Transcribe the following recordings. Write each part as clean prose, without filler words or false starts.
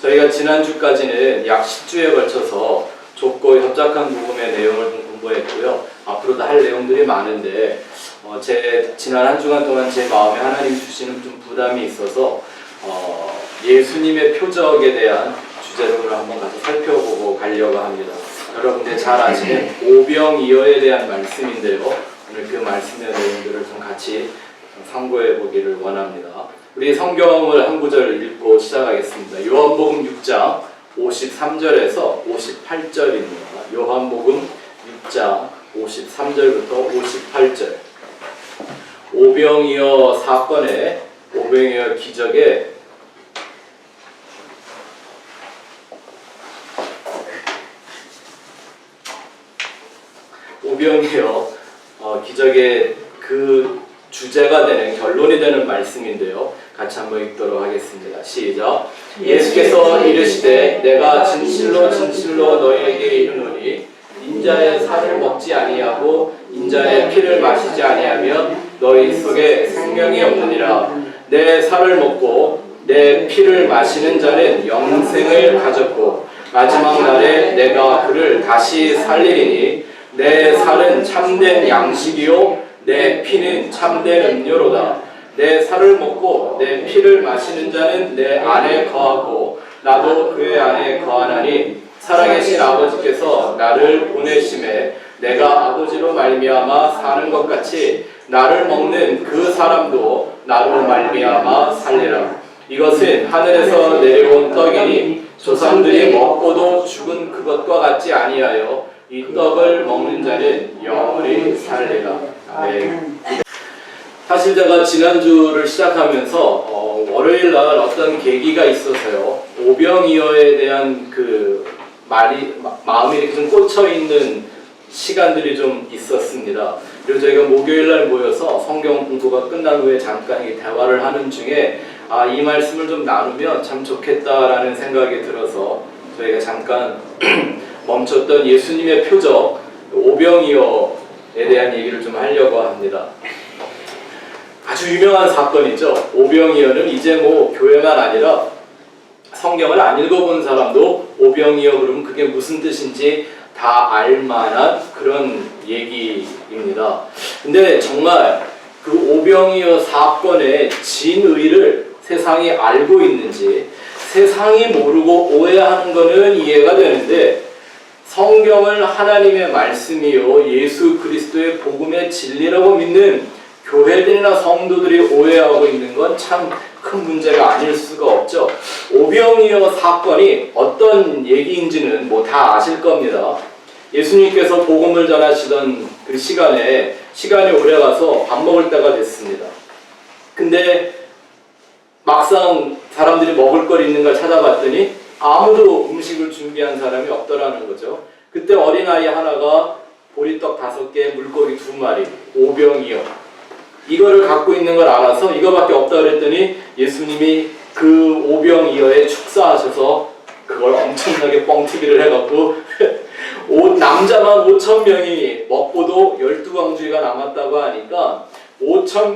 저희가 지난주까지는 약 10주에 걸쳐서 좁고 협착한 복음의 내용을 좀 공부했고요. 앞으로도 할 내용들이 많은데 제 지난 한 주간 동안 제 마음에 하나님 주시는 좀 부담이 있어서 예수님의 표적에 대한 주제를 한번 가서 살펴보고 가려고 합니다. 여러분들 잘 아시는 오병이어에 대한 말씀인데요. 오늘 그 말씀의 내용들을 좀 같이 상고해 보기를 원합니다. 우리 성경을 한 구절 읽고 시작하겠습니다. 요한복음 6장 53절에서 58절입니다. 요한복음 6장 53절부터 58절. 오병이어 사건의 오병이어 기적의 오병이어 기적의 그 주제가 되는 결론이 되는 말씀인데요. 같이 한번 읽도록 하겠습니다. 시작. 예수께서 이르시되 내가 진실로 진실로 너희에게 이르노니 인자의 살을 먹지 아니하고 인자의 피를 마시지 아니하면 너희 속에 생명이 없느니라. 내 살을 먹고 내 피를 마시는 자는 영생을 가졌고 마지막 날에 내가 그를 다시 살리리니 내 살은 참된 양식이요 내 피는 참된 음료로다. 내 살을 먹고 내 피를 마시는 자는 내 안에 거하고 나도 그의 안에 거하나니 살아계신 아버지께서 나를 보내심에 내가 아버지로 말미암아 사는 것 같이 나를 먹는 그 사람도 나로 말미암아 살리라. 이것은 하늘에서 내려온 떡이니 조상들이 먹고도 죽은 그것과 같지 아니하여 이 떡을 먹는 자는 영원히 살리라. 아멘. 사실 제가 지난주를 시작하면서 월요일 날 어떤 계기가 있어서요. 오병이어에 대한 그 마음이 이렇게 좀 꽂혀 있는 시간들이 좀 있었습니다. 그리고 저희가 목요일 날 모여서 성경 공부가 끝난 후에 잠깐 대화를 하는 중에 이 말씀을 좀 나누면 참 좋겠다라는 생각이 들어서 저희가 잠깐 멈췄던 예수님의 표적 오병이어에 대한 얘기를 좀 하려고 합니다. 아주 유명한 사건이죠. 오병이어는 이제 뭐 교회만 아니라 성경을 안 읽어본 사람도 오병이어 그러면 그게 무슨 뜻인지 다 알만한 그런 얘기입니다. 근데 정말 그 오병이어 사건의 진의를 세상이 알고 있는지 세상이 모르고 오해하는 거는 이해가 되는데 성경을 하나님의 말씀이요 예수 그리스도의 복음의 진리라고 믿는 교회들이나 성도들이 오해하고 있는 건 참 큰 문제가 아닐 수가 없죠. 오병이어 사건이 어떤 얘기인지는 뭐 다 아실 겁니다. 예수님께서 복음을 전하시던 그 시간이 오래가서 밥 먹을 때가 됐습니다. 근데 막상 사람들이 먹을 거 있는 걸 찾아봤더니 아무도 음식을 준비한 사람이 없더라는 거죠. 그때 어린아이 하나가 보리떡 5개, 물고기 2마리, 오병이어 이거를 갖고 있는 걸 알아서 이거밖에 없다 그랬더니 예수님이 그 오병이어에 축사하셔서 그걸 엄청나게 뻥튀기를 해갖고 남자만 5,000명이 먹고도 12광주리가 남았다고 하니까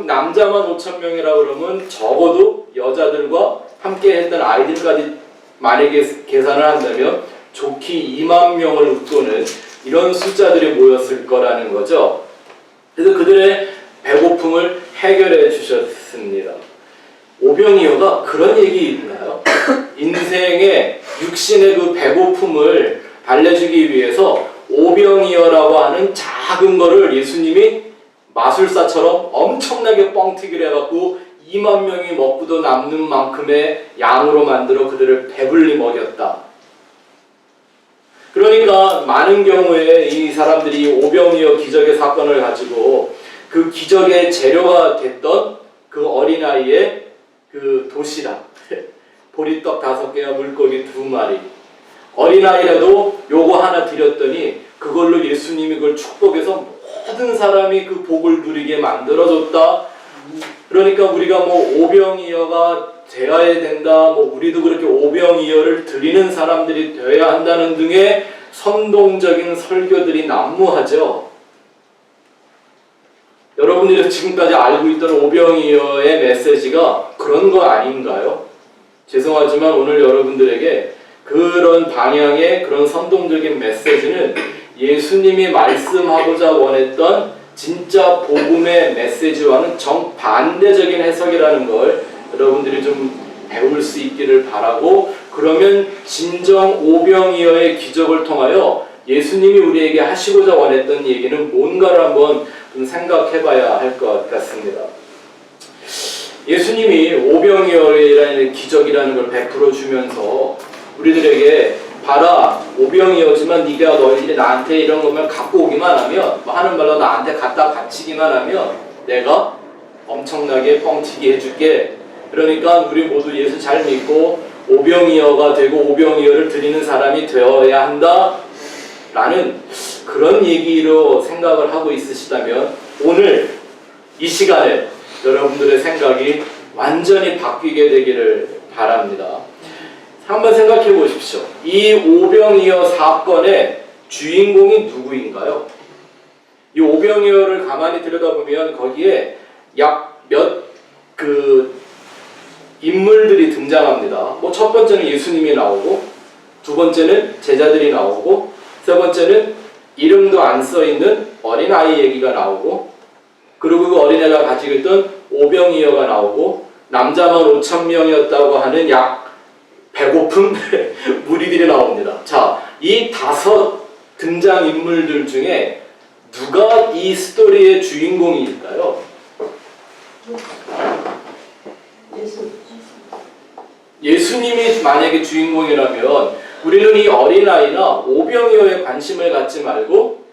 남자만 5,000명이라고 그러면 적어도 여자들과 함께 했던 아이들까지 만약에 계산을 한다면 좋게 2만 명을 웃도는 이런 숫자들이 모였을 거라는 거죠. 그래서 그들의 배고픔을 해결해 주셨습니다. 오병이어가 그런 얘기인가요? 인생의 육신의 그 배고픔을 달래주기 위해서 오병이어라고 하는 작은 거를 예수님이 마술사처럼 엄청나게 뻥튀기를 해갖고 2만 명이 먹고도 남는 만큼의 양으로 만들어 그들을 배불리 먹였다. 그러니까 많은 경우에 이 사람들이 오병이어 기적의 사건을 가지고 그 기적의 재료가 됐던 그 어린아이의 그 도시락 보리떡 5개와 물고기 2마리 어린아이라도 요거 하나 드렸더니 그걸로 예수님이 그걸 축복해서 모든 사람이 그 복을 누리게 만들어줬다. 그러니까 우리가 뭐 오병이어가 되어야 된다, 뭐 우리도 그렇게 오병이어를 드리는 사람들이 되어야 한다는 등의 선동적인 설교들이 난무하죠. 여러분들이 지금까지 알고 있던 오병이어의 메시지가 그런 거 아닌가요? 죄송하지만 오늘 여러분들에게 그런 방향의 그런 선동적인 메시지는 예수님이 말씀하고자 원했던 진짜 복음의 메시지와는 정반대적인 해석이라는 걸 여러분들이 좀 배울 수 있기를 바라고, 그러면 진정 오병이어의 기적을 통하여 예수님이 우리에게 하시고자 원했던 얘기는 뭔가를 한번 좀 생각해 봐야 할 것 같습니다. 예수님이 오병이어라는 기적이라는 걸 베풀어 주면서 우리들에게 봐라, 오병이어지만 네가 너희들이 나한테 이런 거면 갖고 오기만 하면, 하는 말로 나한테 갖다 바치기만 하면 내가 엄청나게 뻥튀기 해줄게. 그러니까 우리 모두 예수 잘 믿고 오병이어가 되고 오병이어를 드리는 사람이 되어야 한다 라는 그런 얘기로 생각을 하고 있으시다면, 오늘 이 시간에 여러분들의 생각이 완전히 바뀌게 되기를 바랍니다. 한번 생각해 보십시오. 이 오병이어 사건의 주인공이 누구인가요? 이 오병이어를 가만히 들여다보면 거기에 약 몇 인물들이 등장합니다. 첫 번째는 예수님이 나오고, 두 번째는 제자들이 나오고, 세 번째는 이름도 안 써있는 어린아이 얘기가 나오고, 그리고 그 어린애가 가지고 있던 오병이어가 나오고, 남자만 5,000명이었다고 하는 약 배고픈 무리들이 나옵니다. 자, 이 5 등장인물들 중에 누가 이 스토리의 주인공일까요? 예수님이 만약에 주인공이라면 우리는 이 어린아이나 오병이어에 관심을 갖지 말고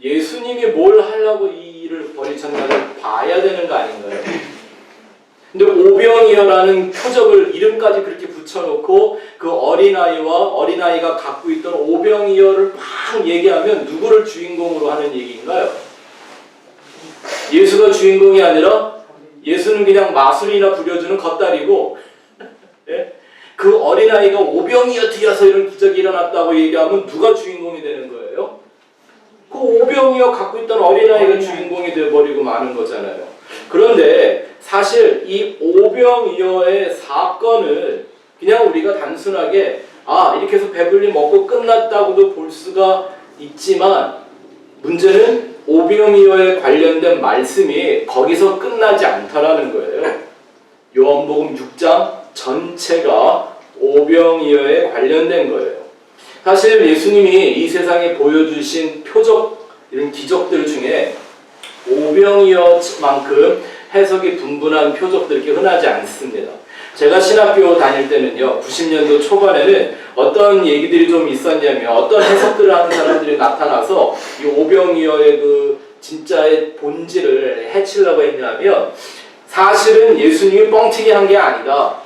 예수님이 뭘 하려고 이 일을 벌이셨나를 봐야 되는 거 아닌가요? 근데 오병이어라는 표적을 이름까지 그렇게 붙여놓고 그 어린아이가 갖고 있던 오병이어를 막 얘기하면 누구를 주인공으로 하는 얘기인가요? 예수가 주인공이 아니라 예수는 그냥 마술이나 부려주는 겉다리고, 예? 그 어린아이가 오병이어 뒤여서 이런 기적이 일어났다고 얘기하면 누가 주인공이 되는 거예요? 그 오병이어 갖고 있던 어린아이가 주인공이 되어버리고 마는 거잖아요. 그런데 사실 이 오병이어의 사건을 그냥 우리가 단순하게 이렇게 해서 배불리 먹고 끝났다고도 볼 수가 있지만, 문제는 오병이어에 관련된 말씀이 거기서 끝나지 않다라는 거예요. 요한복음 6장 전체가 오병이어에 관련된 거예요. 사실 예수님이 이 세상에 보여주신 표적, 이런 기적들 중에 오병이어만큼 해석이 분분한 표적들이 이렇게 흔하지 않습니다. 제가 신학교 다닐 때는요, 90년도 초반에는 어떤 얘기들이 좀 있었냐면, 어떤 해석들을 하는 사람들이 나타나서 이 오병이어의 그 진짜의 본질을 해치려고 했냐면, 사실은 예수님이 뻥튀기 한 게 아니다.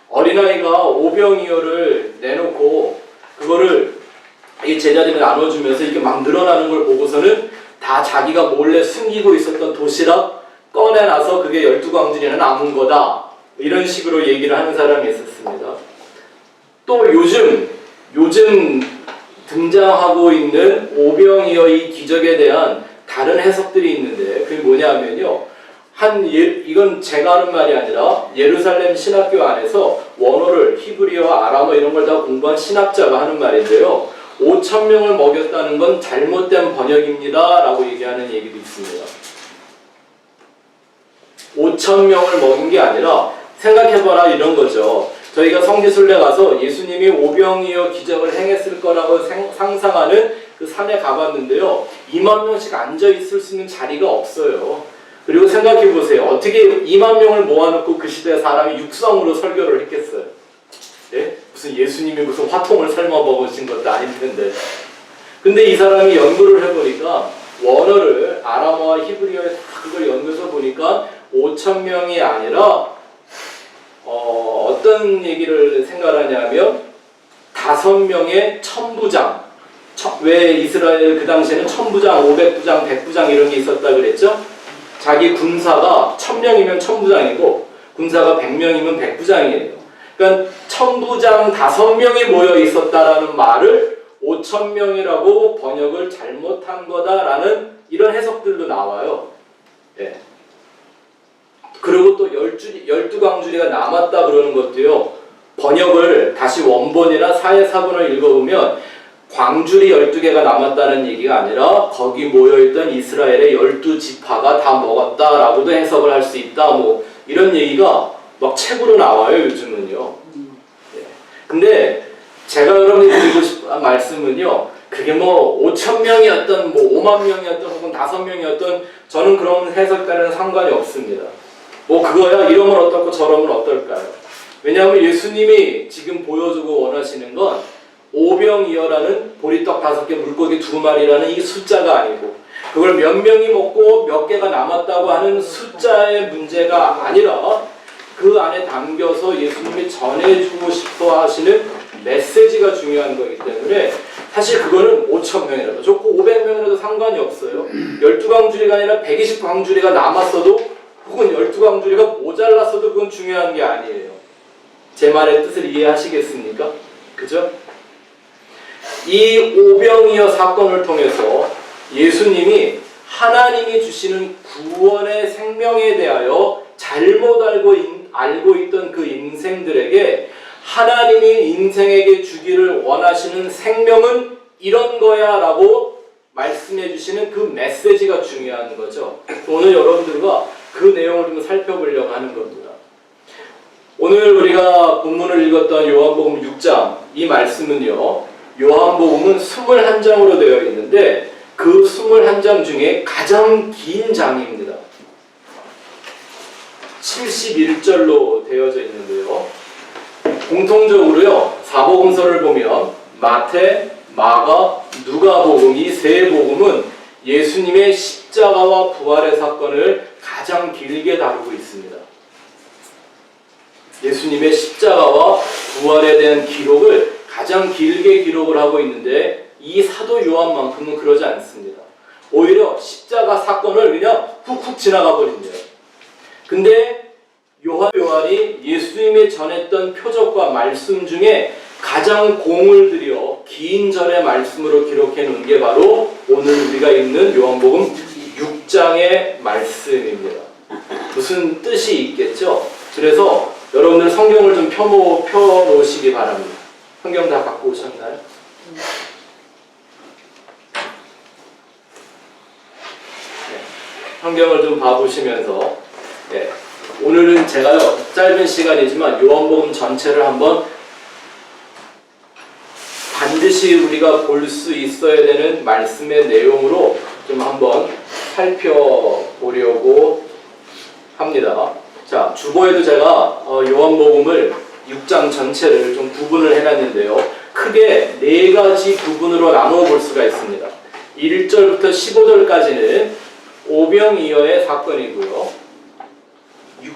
어린아이가 오병이어를 내놓고 그거를 이 제자들이 나눠주면서 이렇게 막 늘어나는 걸 보고서는 다 자기가 몰래 숨기고 있었던 도시락 꺼내놔서 그게 12광진이나 남은 거다, 이런 식으로 얘기를 하는 사람이 있었습니다. 또 요즘 등장하고 있는 오병이어의 기적에 대한 다른 해석들이 있는데, 그게 뭐냐면요, 이건 제가 하는 말이 아니라 예루살렘 신학교 안에서 원어를 히브리어, 아람어 이런 걸 다 공부한 신학자가 하는 말인데요, 5,000명을 먹였다는 건 잘못된 번역입니다 라고 얘기하는 얘기도 있습니다. 5,000명을 먹인 게 아니라, 생각해봐라 이런 거죠. 저희가 성지순례 가서 예수님이 오병이어 기적을 행했을 거라고 상상하는 그 산에 가봤는데요, 2만 명씩 앉아있을 수 있는 자리가 없어요. 그리고 생각해보세요. 어떻게 2만 명을 모아놓고 그 시대 사람이 육성으로 설교를 했겠어요? 예? 무슨 예수님이 무슨 화통을 삶아 먹으신 것도 아닐 텐데. 근데 이 사람이 연구를 해보니까 원어를 아람어와 히브리어에 다 그걸 연구해서 보니까 5,000명이 아니라 어떤 얘기를 생각하냐면 5명의 천부장, 왜 이스라엘 그 당시에는 천부장, 500부장, 100부장 이런 게 있었다 그랬죠? 자기 군사가 1,000명이면 천부장이고 군사가 100명이면 100부장이에요. 그러니까 천부장 5명이 모여 있었다라는 말을 5,000명이라고 번역을 잘못한 거다라는 이런 해석들도 나와요. 예. 그리고 또 12광주리가 남았다 그러는 것도요. 번역을 다시 원본이나 사회사본을 읽어보면 광주리 12개가 남았다는 얘기가 아니라 거기 모여있던 이스라엘의 12지파가 다 먹었다라고도 해석을 할 수 있다. 뭐 이런 얘기가 막 책으로 나와요. 요즘은요. 예. 근데 제가 여러분이 드리고 싶은 말씀은요. 그게 뭐 5,000명이었던 뭐 5만 명이었던 혹은 5명이었던 저는 그런 해석과는 상관이 없습니다. 뭐 그거야 이러면 어떻고 저러면 어떨까요? 왜냐하면 예수님이 지금 보여주고 원하시는 건 오병이어라는 보리떡 5개 물고기 2마리라는 이 숫자가 아니고 그걸 몇 명이 먹고 몇 개가 남았다고 하는 숫자의 문제가 아니라 그 안에 담겨서 예수님이 전해주고 싶어 하시는 메시지가 중요한 거기 때문에 사실 그거는 5,000명이라도 좋고 500명이라도 상관이 없어요. 12광주리가 아니라 120광주리가 남았어도 혹은 12광주리가 모자랐어도 그건 중요한 게 아니에요. 제 말의 뜻을 이해하시겠습니까? 그죠? 이 오병이어 사건을 통해서 예수님이 하나님이 주시는 구원의 생명에 대하여 잘못 알고 있던 그 인생들에게 하나님이 인생에게 주기를 원하시는 생명은 이런 거야 라고 말씀해 주시는 그 메시지가 중요한 거죠. 오늘 여러분들과 그 내용을 좀 살펴보려고 하는 겁니다. 오늘 우리가 본문을 읽었던 요한복음 6장 이 말씀은요. 요한복음은 21장으로 되어 있는데 그 21장 중에 가장 긴 장입니다. 71절로 되어져 있는데요. 공통적으로요. 사복음서를 보면 마태, 마가, 누가복음 이 세 복음은 예수님의 십자가와 부활의 사건을 가장 길게 다루고 있습니다. 예수님의 십자가와 부활에 대한 기록을 가장 길게 기록을 하고 있는데 이 사도 요한만큼은 그러지 않습니다. 오히려 십자가 사건을 그냥 훅훅 지나가 버린대요. 근데 요한이 예수님이 전했던 표적과 말씀 중에 가장 공을 들여 긴 절의 말씀으로 기록해 놓은 게 바로 오늘 우리가 읽는 요한복음 6장의 말씀입니다. 무슨 뜻이 있겠죠? 그래서 여러분들 성경을 좀 펴놓으시기 바랍니다. 성경 다 갖고 오셨나요? 네. 성경을 좀 봐보시면서 네. 오늘은 제가요 짧은 시간이지만 요한복음 전체를 한번 반드시 우리가 볼 수 있어야 되는 말씀의 내용으로 좀 한번 살펴보려고 합니다. 자, 주보에도 제가 요한복음을 6장 전체를 좀 구분을 해놨는데요. 크게 4가지 부분으로 나누어 볼 수가 있습니다. 1절부터 15절까지는 오병이어의 사건이고요.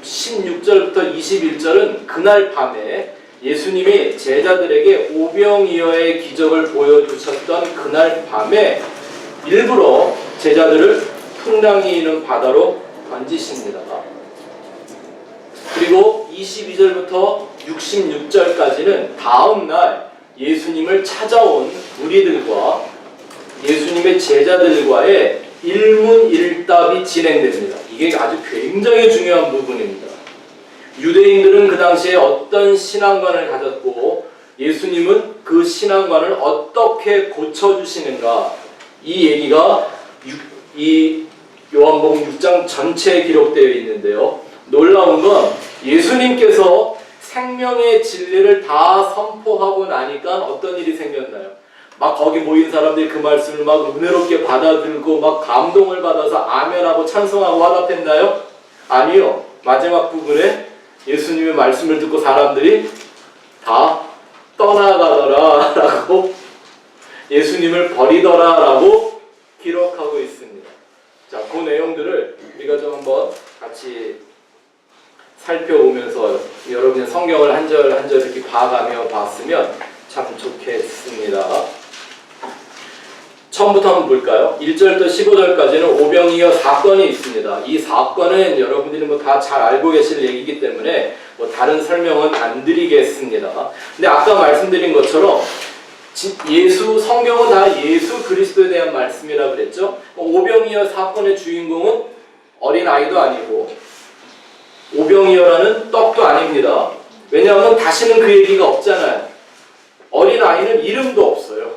16절부터 21절은 그날 밤에 예수님이 제자들에게 오병이어의 기적을 보여주셨던 그날 밤에 일부러 제자들을 풍랑이 있는 바다로 던지십니다. 그리고 22절부터 66절까지는 다음 날 예수님을 찾아온 무리들과 예수님의 제자들과의 일문일답이 진행됩니다. 이게 아주 굉장히 중요한 부분입니다. 유대인들은 그 당시에 어떤 신앙관을 가졌고 예수님은 그 신앙관을 어떻게 고쳐주시는가 이 얘기가 이 요한복음 6장 전체에 기록되어 있는데요. 놀라운 건 예수님께서 생명의 진리를 다 선포하고 나니까 어떤 일이 생겼나요? 막 거기 모인 사람들이 그 말씀을 막 은혜롭게 받아들고 막 감동을 받아서 아멘하고 찬송하고 화답했나요? 아니요. 마지막 부분에 예수님의 말씀을 듣고 사람들이 다 떠나가더라 라고 예수님을 버리더라 라고 기록하고 있습니다. 자, 그 내용들을 우리가 좀 한번 같이 살펴보면서 여러분의 성경을 한 절 한 절 이렇게 봐가며 봤으면 참 좋겠습니다. 처음부터 한번 볼까요? 1절부터 15절까지는 오병이어 사건이 있습니다. 이 사건은 여러분들이 뭐 다 잘 알고 계실 얘기이기 때문에 뭐 다른 설명은 안 드리겠습니다. 근데 아까 말씀드린 것처럼 성경은 다 예수 그리스도에 대한 말씀이라고 그랬죠. 오병이어 사건의 주인공은 어린아이도 아니고 오병이어라는 떡도 아닙니다. 왜냐하면 다시는 그 얘기가 없잖아요. 어린아이는 이름도 없어요.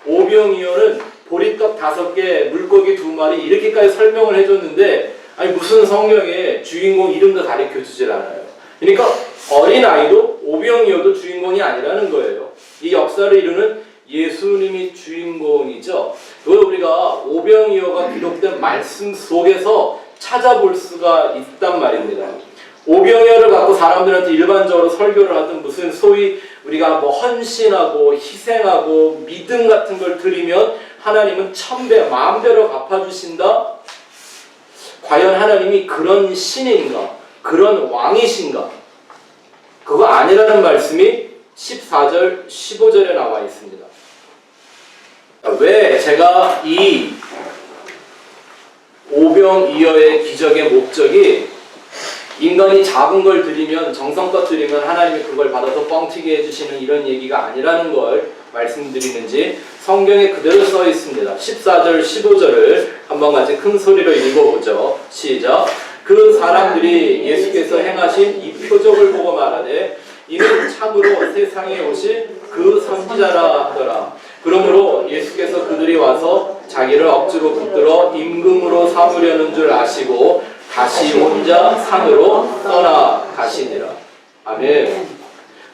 오병이어는 보리떡 5개, 물고기 2마리 이렇게까지 설명을 해줬는데 아니 무슨 성경에 주인공 이름도 가르쳐주질 않아요. 그러니까 어린아이도 오병이어도 주인공이 아니라는 거예요. 이 역사를 이루는 예수님이 주인공이죠. 그걸 우리가 오병이어가 기록된 말씀 속에서 찾아볼 수가 있단 말입니다. 오병이어를 갖고 사람들한테 일반적으로 설교를 하든 무슨 소위 우리가 뭐 헌신하고 희생하고 믿음 같은 걸 드리면 하나님은 1000배, 10,000배로 갚아주신다? 과연 하나님이 그런 신인가? 그런 왕이신가? 그거 아니라는 말씀이 14절, 15절에 나와 있습니다. 왜 제가 이 오병이어의 기적의 목적이 인간이 작은 걸 드리면 정성껏 드리면 하나님이 그걸 받아서 뻥튀기 해주시는 이런 얘기가 아니라는 걸 말씀드리는지 성경에 그대로 써 있습니다. 14절 15절을 한번 같이 큰 소리로 읽어보죠. 시작. 그 사람들이 예수께서 행하신 이 표적을 보고 말하되 이는 참으로 세상에 오실 그 선지자라 하더라. 그러므로 예수께서 그들이 와서 자기를 억지로 붙들어 임금으로 삼으려는 줄 아시고 다시 혼자 산으로 떠나가시니라. 아멘.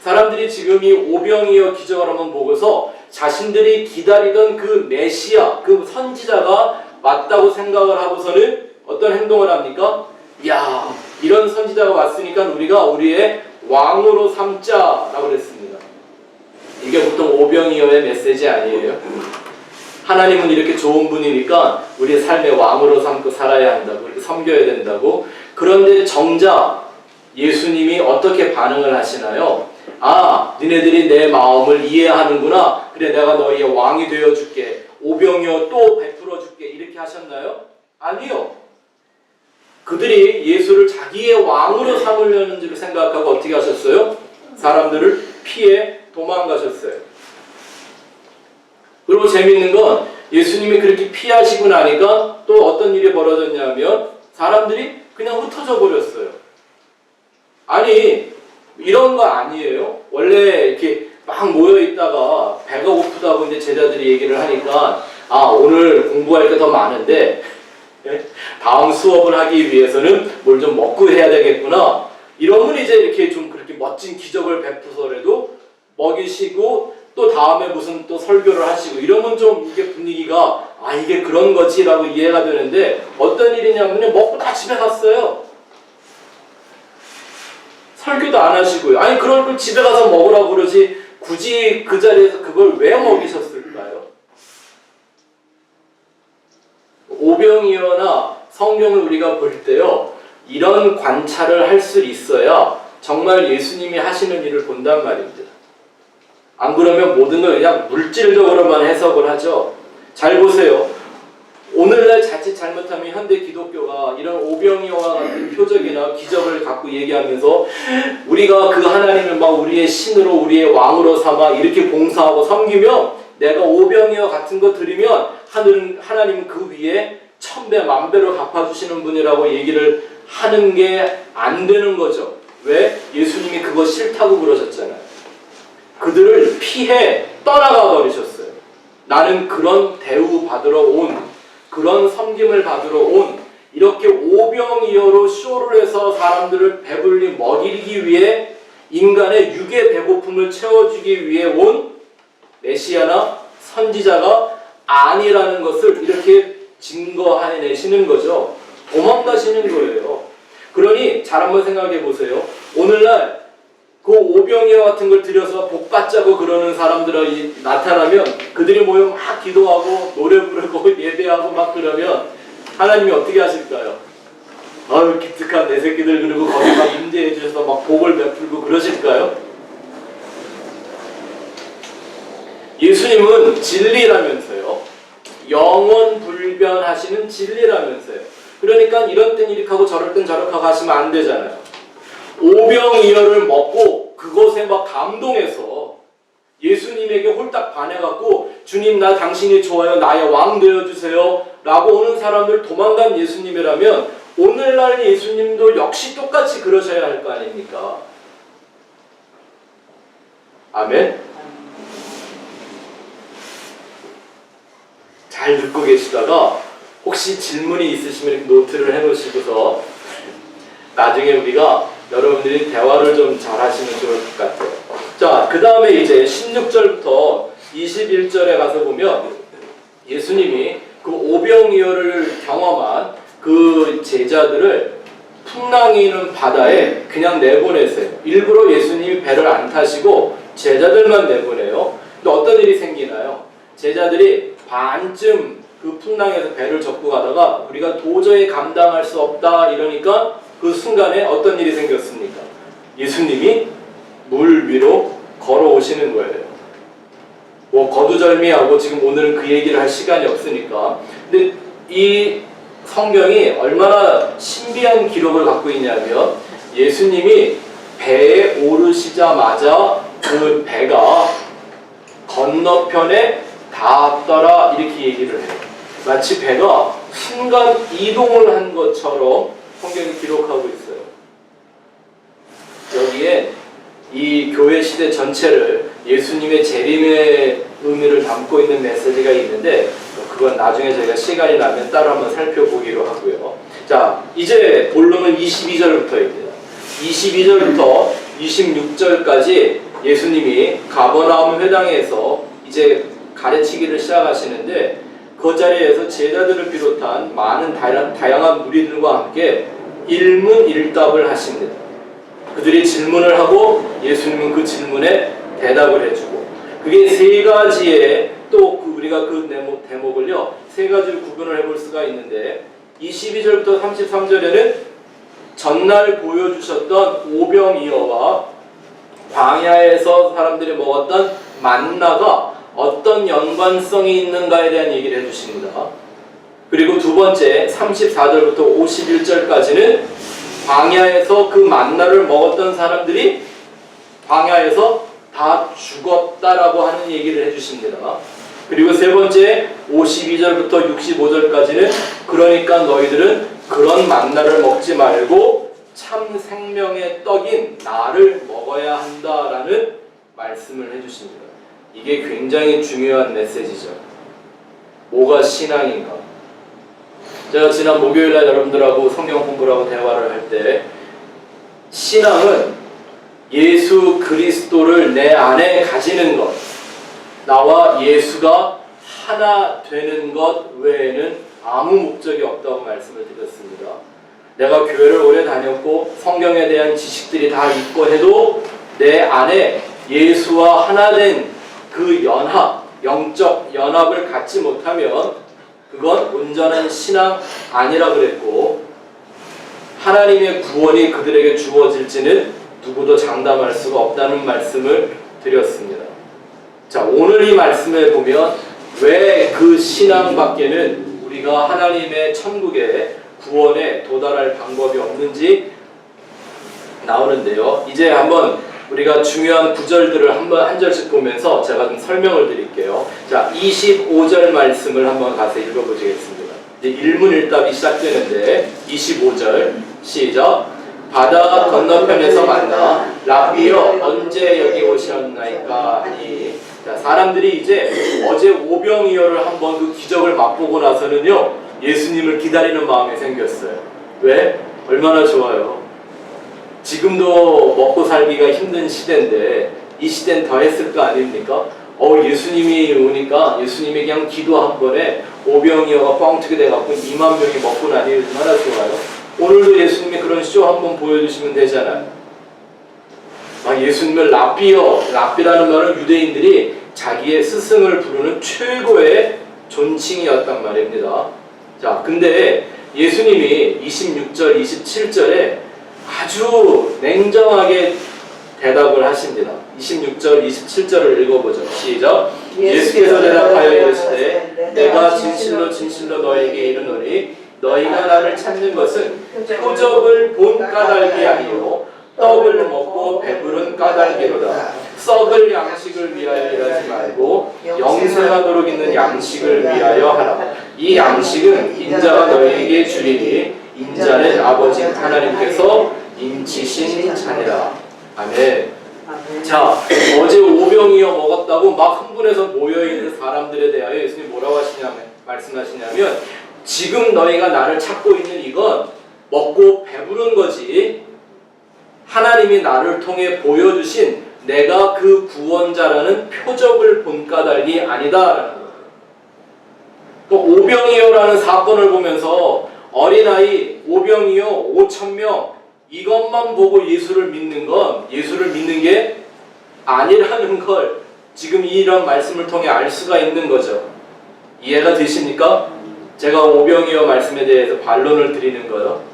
사람들이 지금 이 오병이어 기적을 한번 보고서 자신들이 기다리던 그 메시아, 그 선지자가 맞다고 생각을 하고서는 어떤 행동을 합니까? 야, 이런 선지자가 왔으니까 우리가 우리의 왕으로 삼자라고 그랬습니다. 이게 보통 오병이어의 메시지 아니에요? 하나님은 이렇게 좋은 분이니까 우리의 삶의 왕으로 삼고 살아야 한다고, 이렇게 섬겨야 된다고. 그런데 정작 예수님이 어떻게 반응을 하시나요? 아, 니네들이 내 마음을 이해하는구나. 그래, 내가 너희의 왕이 되어줄게. 오병이어 또 베풀어줄게. 이렇게 하셨나요? 아니요. 그들이 예수를 자기의 왕으로 삼으려는 줄 생각하고 어떻게 하셨어요? 사람들을 피해 도망가셨어요. 그리고 재미있는 건 예수님이 그렇게 피하시고 나니까 또 어떤 일이 벌어졌냐면 사람들이 그냥 흩어져 버렸어요. 아니, 이런 거 아니에요? 원래 이렇게 막 모여 있다가 배가 고프다고 이제 제자들이 얘기를 하니까 아, 오늘 공부할 게 더 많은데 다음 수업을 하기 위해서는 뭘 좀 먹고 해야 되겠구나. 이러면 이제 이렇게 좀 그렇게 멋진 기적을 베푸서라도 먹이시고 또 다음에 무슨 또 설교를 하시고 이러면 좀 이게 분위기가 아, 이게 그런 거지라고 이해가 되는데 어떤 일이냐면 먹고 다 집에 갔어요. 설교도 안 하시고요. 아니, 그럴 걸 집에 가서 먹으라고 그러지 굳이 그 자리에서 그걸 왜 먹이셨을까요? 오병이어나 성경을 우리가 볼 때요, 이런 관찰을 할 수 있어야 정말 예수님이 하시는 일을 본단 말입니다. 안 그러면 모든 걸 그냥 물질적으로만 해석을 하죠. 잘 보세요. 오늘날 자칫 잘못하면 현대 기독교가 이런 오병이어와 같은 표적이나 기적을 갖고 얘기하면서 우리가 그 하나님을 막 우리의 신으로 우리의 왕으로 삼아 이렇게 봉사하고 섬기면 내가 오병이어 같은 거 드리면 하나님은 그 위에 1000배, 10,000배로 갚아주시는 분이라고 얘기를 하는 게 안 되는 거죠. 왜? 예수님이 그거 싫다고 그러셨잖아요. 그들을 피해 떠나가 버리셨어요. 나는 그런 대우 받으러 온, 그런 섬김을 받으러 온, 이렇게 오병이어로 쇼를 해서 사람들을 배불리 먹이기 위해 인간의 육의 배고픔을 채워주기 위해 온 메시아나 선지자가 아니라는 것을 이렇게 증거해내시는 거죠. 도망가시는 거예요. 그러니 잘 한번 생각해 보세요. 오늘날 그 오병이어 같은 걸 들여서 복 받자고 그러는 사람들이 나타나면 그들이 모여 막 기도하고 노래 부르고 예배하고 막 그러면 하나님이 어떻게 하실까요? 아유, 기특한 내 새끼들, 그리고 거기 막 임재해 주셔서 막 복을 베풀고 그러실까요? 예수님은 진리라면서요. 영원 불변하시는 진리라면서요. 그러니까 이런 땐 이렇게 하고 저럴 땐 저렇게 하고 하시면 안 되잖아요. 오병이어를 먹고 그것에 막 감동해서 예수님에게 홀딱 반해갖고 주님, 나 당신이 좋아요, 나의 왕 되어주세요 라고 오는 사람들 도망간 예수님이라면 오늘날 예수님도 역시 똑같이 그러셔야 할 거 아닙니까? 아멘? 잘 듣고 계시다가 혹시 질문이 있으시면 이렇게 노트를 해놓으시고서 나중에 우리가 여러분들이 대화를 좀 잘 하시면 좋을 것 같아요. 자, 그 다음에 이제 16절부터 21절에 가서 보면 예수님이 그 오병이어를 경험한 그 제자들을 풍랑이는 바다에 그냥 내보내세요. 일부러 예수님이 배를 안 타시고 제자들만 내보내요. 근데 어떤 일이 생기나요? 제자들이 반쯤 그 풍랑에서 배를 접고 가다가 우리가 도저히 감당할 수 없다 이러니까 그 순간에 어떤 일이 생겼습니까? 예수님이 물 위로 걸어오시는 거예요. 뭐 거두절미하고 지금 오늘은 그 얘기를 할 시간이 없으니까. 근데 이 성경이 얼마나 신비한 기록을 갖고 있냐면 예수님이 배에 오르시자마자 그 배가 건너편에 닿았더라 이렇게 얘기를 해요. 마치 배가 순간 이동을 한 것처럼 성경이 기록하고 있어요. 여기에 이 교회 시대 전체를 예수님의 재림의 의미를 담고 있는 메시지가 있는데 그건 나중에 저희가 시간이 나면 따로 한번 살펴보기로 하고요. 자, 이제 본론은 22절부터입니다. 22절부터 26절까지 예수님이 가버나움 회당에서 이제 가르치기를 시작하시는데 그 자리에서 제자들을 비롯한 많은 다양한 무리들과 함께 일문일답을 하십니다. 그들이 질문을 하고 예수님은 그 질문에 대답을 해주고 그게 세 가지의 또 우리가 그 대목을요 세 가지로 구분을 해볼 수가 있는데 22절부터 33절에는 전날 보여주셨던 오병이어와 광야에서 사람들이 먹었던 만나가 어떤 연관성이 있는가에 대한 얘기를 해주십니다. 그리고 두 번째 34절부터 51절까지는 광야에서 그 만나를 먹었던 사람들이 광야에서 다 죽었다라고 하는 얘기를 해주십니다. 그리고 세 번째 52절부터 65절까지는 그러니까 너희들은 그런 만나를 먹지 말고 참 생명의 떡인 나를 먹어야 한다라는 말씀을 해주십니다. 이게 굉장히 중요한 메시지죠. 뭐가 신앙인가? 제가 지난 목요일날 여러분들하고 성경 공부를 하고 대화를 할 때 신앙은 예수 그리스도를 내 안에 가지는 것, 나와 예수가 하나 되는 것 외에는 아무 목적이 없다고 말씀을 드렸습니다. 내가 교회를 오래 다녔고 성경에 대한 지식들이 다 있고 해도 내 안에 예수와 하나 된 그 연합, 영적 연합을 갖지 못하면 그건 온전한 신앙 아니라 그랬고 하나님의 구원이 그들에게 주어질지는 누구도 장담할 수가 없다는 말씀을 드렸습니다. 자, 오늘 이 말씀을 보면 왜 그 신앙 밖에는 우리가 하나님의 천국의 구원에 도달할 방법이 없는지 나오는데요. 이제 한번 우리가 중요한 구절들을 한 절씩 보면서 제가 좀 설명을 드릴게요. 자, 25절 말씀을 한번 가서 읽어보시겠습니다. 이제 일문일답이 시작되는데 25절 시작. 바다 건너편에서 만나 라비여 언제 여기 오셨나이까 하니. 자, 사람들이 이제 어제 오병이어를 한번 그 기적을 맛보고 나서는요 예수님을 기다리는 마음이 생겼어요. 왜? 얼마나 좋아요. 지금도 먹고 살기가 힘든 시대인데 이 시대는 더 했을 거 아닙니까? 예수님이 오니까 예수님이 그냥 기도 한 번에 오병이어가 뻥튀기 돼갖고 2만 명이 먹고 나니 얼마나 좋아요. 오늘도 예수님이 그런 쇼 한번 보여주시면 되잖아요. 예수님을 랍비라는 말은 유대인들이 자기의 스승을 부르는 최고의 존칭이었단 말입니다. 자, 근데 예수님이 26절, 27절에 아주 냉정하게 대답을 하십니다. 26절, 27절을 읽어보죠. 시작. 예수께서 대답하여 이르시되 내가 진실로 진실로 너에게 이르노니 너희가 나를 찾는 것은 표적을 본 까닭이 아니요 떡을 먹고 배부른 까닭이로다. 썩을 양식을 위하여 일하지 말고 영생하도록 있는 양식을 위하여 하라. 이 양식은 인자가 너희에게 주리니 인자는 아버지 하나님께서 인치신 자니라. 아멘. 자, 어제 오병이어 먹었다고 막 흥분해서 모여있는 사람들에 대하여 예수님이 뭐라고 말씀하시냐면, 지금 너희가 나를 찾고 있는 이건 먹고 배부른 거지, 하나님이 나를 통해 보여주신 내가 그 구원자라는 표적을 본 까닭이 아니다라는 거예요. 또 오병이어라는 사건을 보면서 어린아이 오병이어 5,000명 이것만 보고 예수를 믿는 건 예수를 믿는 게 아니라는 걸 지금 이런 말씀을 통해 알 수가 있는 거죠. 이해가 되십니까? 제가 오병이어 말씀에 대해서 반론을 드리는 거요.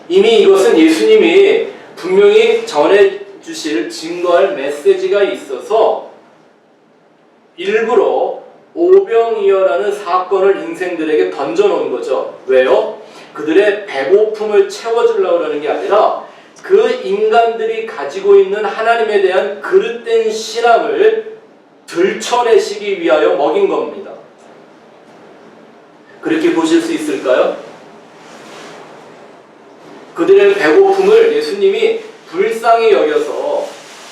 이미 이것은 예수님이 분명히 전해주실 증거할 메시지가 있어서 일부러 오병이어라는 사건을 인생들에게 던져놓은 거죠. 왜요? 그들의 배고픔을 채워주려고 하는 게 아니라 그 인간들이 가지고 있는 하나님에 대한 그릇된 신앙을 들춰내시기 위하여 먹인 겁니다. 그렇게 보실 수 있을까요? 그들의 배고픔을 예수님이 불쌍히 여겨서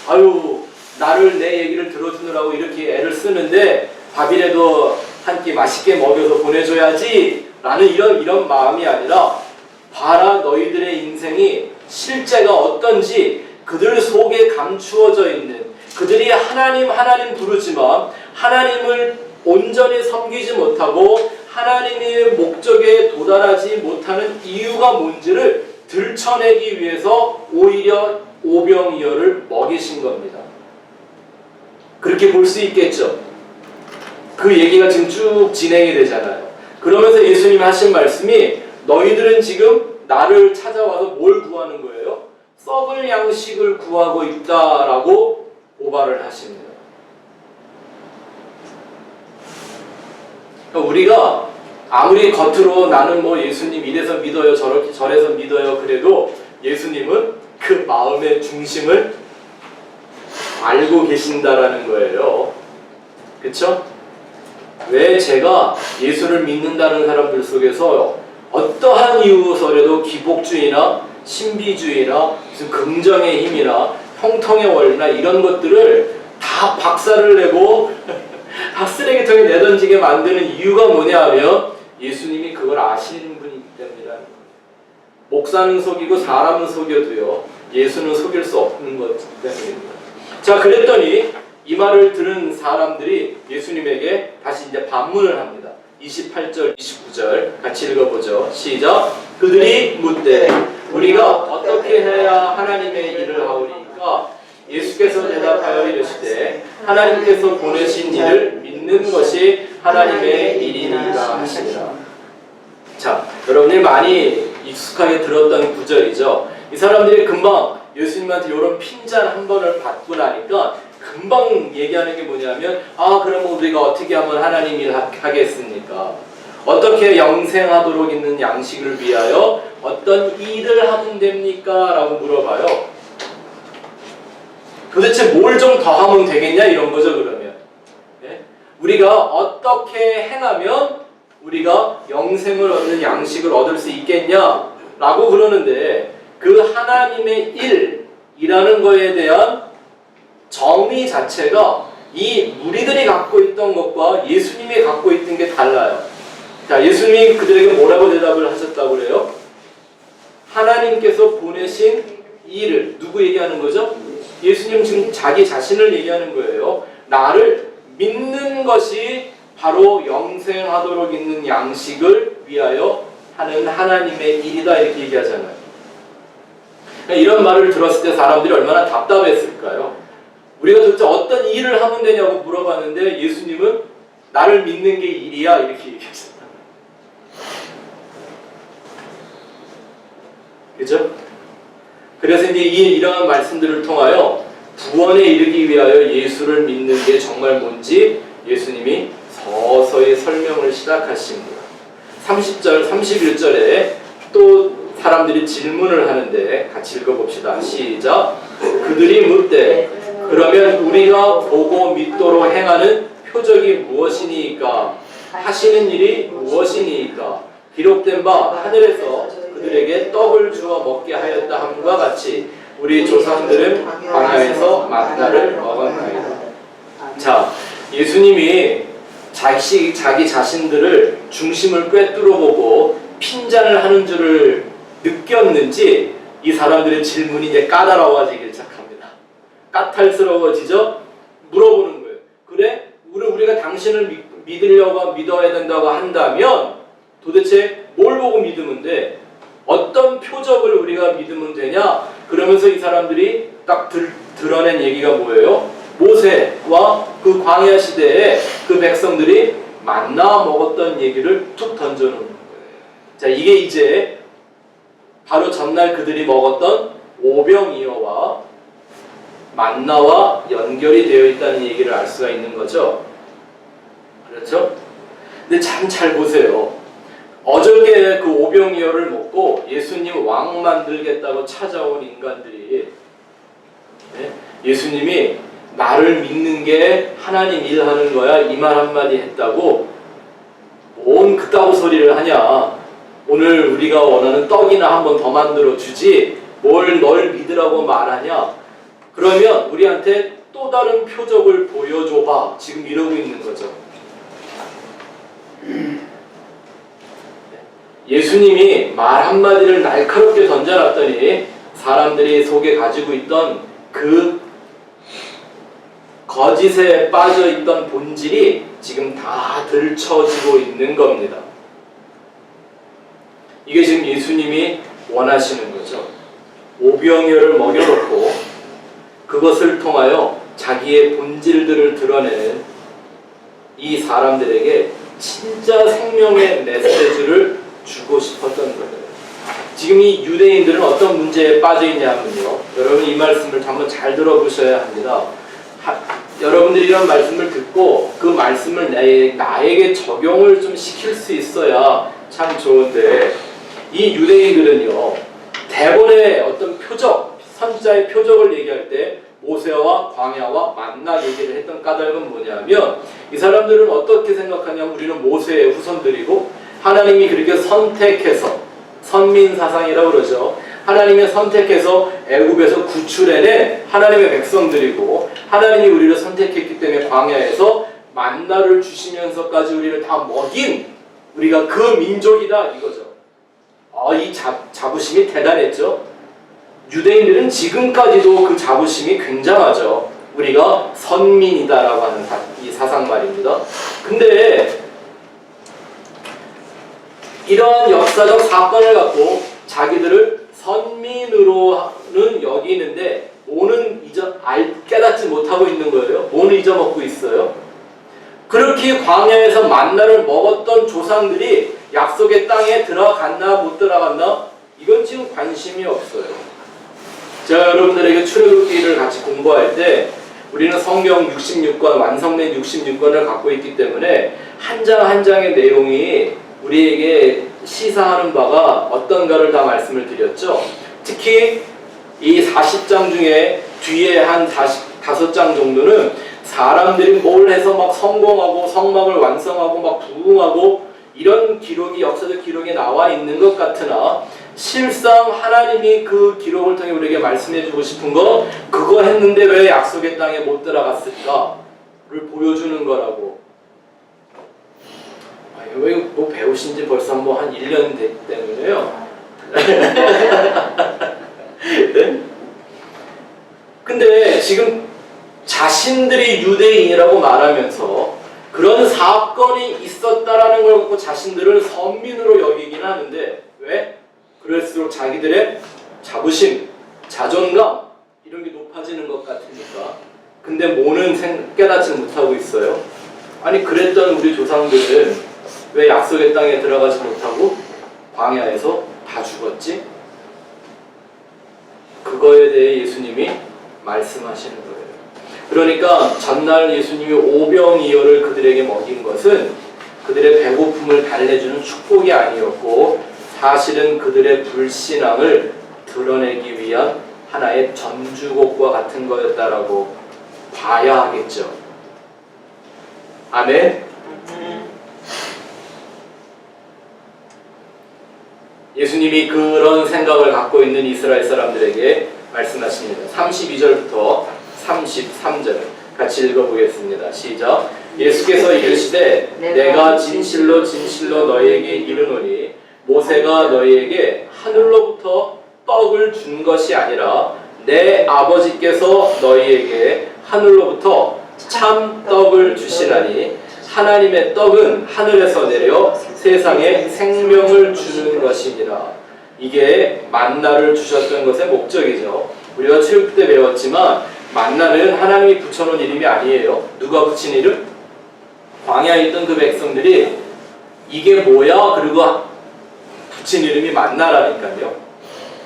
아유, 나를 내 얘기를 들어주느라고 이렇게 애를 쓰는데 밥이라도 한 끼 맛있게 먹여서 보내줘야지 라는 이런 마음이 아니라, 봐라 너희들의 인생이 실제가 어떤지 그들 속에 감추어져 있는, 그들이 하나님 부르지만 하나님을 온전히 섬기지 못하고 하나님의 목적에 도달하지 못하는 이유가 뭔지를 들춰내기 위해서 오히려 오병이어를 먹이신 겁니다. 그렇게 볼 수 있겠죠. 그 얘기가 지금 쭉 진행이 되잖아요. 그러면서 예수님이 하신 말씀이, 너희들은 지금 나를 찾아와서 뭘 구하는 거예요? 썩을 양식을 구하고 있다라고 고발을 하십니다. 우리가 아무리 겉으로 나는 뭐 예수님 이래서 믿어요, 저래서 믿어요, 그래도 예수님은 그 마음의 중심을 알고 계신다라는 거예요. 그쵸? 왜 제가 예수를 믿는다는 사람들 속에서 어떠한 이유서라도 기복주의나 신비주의나 무슨 긍정의 힘이나 형통의 원리나 이런 것들을 다 박살을 내고 다 쓰레기통에 내던지게 만드는 이유가 뭐냐 하면, 예수님이 그걸 아시는 분이기 때문이다. 목사는 속이고 사람은 속여도요, 예수는 속일 수 없는 것 때문입니다. 자, 그랬더니 이 말을 들은 사람들이 예수님에게 다시 이제 반문을 합니다. 28절, 29절 같이 읽어보죠. 시작. 그들이 묻되 우리가 어떻게 해야 하나님의 일을 하오리까? 예수께서 대답하여 이르시되 하나님께서 보내신 일을 믿는 것이 하나님의 일이니라 하시니라. 자, 여러분이 많이 익숙하게 들었던 구절이죠. 이 사람들이 금방 예수님한테 이런 핀잔 한 번을 받고 나니까 금방 얘기하는 게 뭐냐면, 그럼 우리가 어떻게 하면 하나님 일 하겠습니까? 어떻게 영생하도록 있는 양식을 위하여 어떤 일을 하면 됩니까? 라고 물어봐요. 도대체 뭘 좀 더 하면 되겠냐? 이런 거죠, 그러면. 네? 우리가 어떻게 행하면 우리가 영생을 얻는 양식을 얻을 수 있겠냐? 라고 그러는데, 그 하나님의 일이라는 거에 대한 정의 자체가 이 무리들이 갖고 있던 것과 예수님이 갖고 있던 게 달라요. 자, 예수님이 그들에게 뭐라고 대답을 하셨다고 그래요? 하나님께서 보내신 일을, 누구 얘기하는 거죠? 예수님 지금 자기 자신을 얘기하는 거예요. 나를 믿는 것이 바로 영생하도록 있는 양식을 위하여 하는 하나님의 일이다, 이렇게 얘기하잖아요. 이런 말을 들었을 때 사람들이 얼마나 답답했을까요? 우리가 도대체 어떤 일을 하면 되냐고 물어봤는데 예수님은 나를 믿는 게 일이야, 이렇게 얘기하셨다. 그죠? 그래서 이제 이러한 말씀들을 통하여 구원에 이르기 위하여 예수를 믿는 게 정말 뭔지 예수님이 서서히 설명을 시작하십니다. 30절, 31절에 또 사람들이 질문을 하는데 같이 읽어봅시다. 시작. 그들이 묻되 그러면 우리가 보고 믿도록 행하는 표적이 무엇이니까? 하시는 일이 무엇이니까? 기록된 바 하늘에서 그들에게 떡을 주어 먹게 하였다 함과 같이 우리 조상들은 광야에서 만나를 먹었나이다. 자, 예수님이 자기 자신들을 중심을 꿰뚫어 보고 핀잔을 하는 줄을 느꼈는지 이 사람들의 질문이 이제 까다로워지기 시작합니다. 까탈스러워지죠? 물어보는 거예요. 그래? 우리가 당신을 믿어야 된다고 한다면 도대체 뭘 보고 믿으면 돼? 어떤 표적을 우리가 믿으면 되냐? 그러면서 이 사람들이 딱 드러낸 얘기가 뭐예요? 모세와 그 광야 시대에 그 백성들이 만나 먹었던 얘기를 툭 던져놓는 거예요. 자, 이게 이제 바로 전날 그들이 먹었던 오병이어와 만나와 연결이 되어 있다는 얘기를 알 수가 있는 거죠. 그렇죠? 근데 참 잘 보세요. 어저께 그 오병이어를 먹고 예수님 왕 만들겠다고 찾아온 인간들이 예수님이 나를 믿는 게 하나님 일하는 거야 이 말 한마디 했다고 뭔 그따구 소리를 하냐. 오늘 우리가 원하는 떡이나 한 번 더 만들어 주지 뭘 널 믿으라고 말하냐. 그러면 우리한테 또 다른 표적을 보여줘봐. 지금 이러고 있는 거죠. 예수님이 말 한마디를 날카롭게 던져놨더니 사람들이 속에 가지고 있던 그 거짓에 빠져있던 본질이 지금 다 들춰지고 있는 겁니다. 이게 지금 예수님이 원하시는 거죠. 오병이어를 먹여놓고 그것을 통하여 자기의 본질들을 드러내는 이 사람들에게 진짜 생명의 메시지를 주고 싶었던 거예요. 지금 이 유대인들은 어떤 문제에 빠져있냐면요. 여러분 이 말씀을 한번 잘 들어보셔야 합니다. 여러분들이 이런 말씀을 듣고 그 말씀을 나에게 적용을 좀 시킬 수 있어야 참 좋은데 이 유대인들은요. 대본의 어떤 표적, 선지자의 표적을 얘기할 때 모세와 광야와 만나 얘기를 했던 까닭은 뭐냐면 이 사람들은 어떻게 생각하냐면 우리는 모세의 후손들이고 하나님이 그렇게 선택해서 선민사상이라고 그러죠. 하나님이 선택해서 애굽에서 구출해낸 하나님의 백성들이고 하나님이 우리를 선택했기 때문에 광야에서 만나를 주시면서까지 우리를 다 먹인 우리가 그 민족이다 이거죠. 이 자부심이 대단했죠. 유대인들은 지금까지도 그 자부심이 굉장하죠. 우리가 선민이다라고 하는 이 사상 말입니다. 근데 이러한 역사적 사건을 갖고 자기들을 선민으로는 여기는데 뭐는 깨닫지 못하고 있는 거예요. 뭐는 잊어먹고 있어요. 그렇게 광야에서 만나를 먹었던 조상들이 약속의 땅에 들어갔나 못 들어갔나? 이건 지금 관심이 없어요. 제가 여러분들에게 출애굽기를 같이 공부할 때 우리는 성경 66권, 완성된 66권을 갖고 있기 때문에 한 장 한 장의 내용이 우리에게 시사하는 바가 어떤가를 다 말씀을 드렸죠. 특히 이 40장 중에 뒤에 한 5장 정도는 사람들이 뭘 해서 막 성공하고 성막을 완성하고 막 부흥하고 이런 기록이 역사적 기록에 나와 있는 것 같으나 실상 하나님이 그 기록을 통해 우리에게 말씀해주고 싶은 거 그거 했는데 왜 약속의 땅에 못 들어갔을까를 보여주는 거라고. 왜 뭐 배우신 지 벌써 한 1년 됐기 때문에요. 네? 근데 지금 자신들이 유대인이라고 말하면서 그런 사건이 있었다라는 걸 갖고 자신들을 선민으로 여기긴 하는데 왜? 그럴수록 자기들의 자부심, 자존감 이런 게 높아지는 것 같으니까. 근데 뭐는 깨닫지 못하고 있어요. 아니 그랬던 우리 조상들은 왜 약속의 땅에 들어가지 못하고 광야에서 다 죽었지? 그거에 대해 예수님이 말씀하시는 거예요. 그러니까 전날 예수님이 오병이어를 그들에게 먹인 것은 그들의 배고픔을 달래주는 축복이 아니었고 사실은 그들의 불신앙을 드러내기 위한 하나의 전주곡과 같은 거였다라고 봐야 하겠죠. 아멘. 예수님이 그런 생각을 갖고 있는 이스라엘 사람들에게 말씀하십니다. 32절부터 33절 같이 읽어보겠습니다. 시작. 예수께서 이르시되 내가 진실로 진실로 너희에게 이르노니 모세가 너희에게 하늘로부터 떡을 준 것이 아니라 내 아버지께서 너희에게 하늘로부터 참 떡을 주시나니 하나님의 떡은 하늘에서 내려 세상에 생명을 주는 것이니라. 이게 만나를 주셨던 것의 목적이죠. 우리가 체육 때 배웠지만 만나는 하나님이 붙여놓은 이름이 아니에요. 누가 붙인 이름? 광야에 있던 그 백성들이 이게 뭐야? 그리고 붙인 이름이 만나라니까요.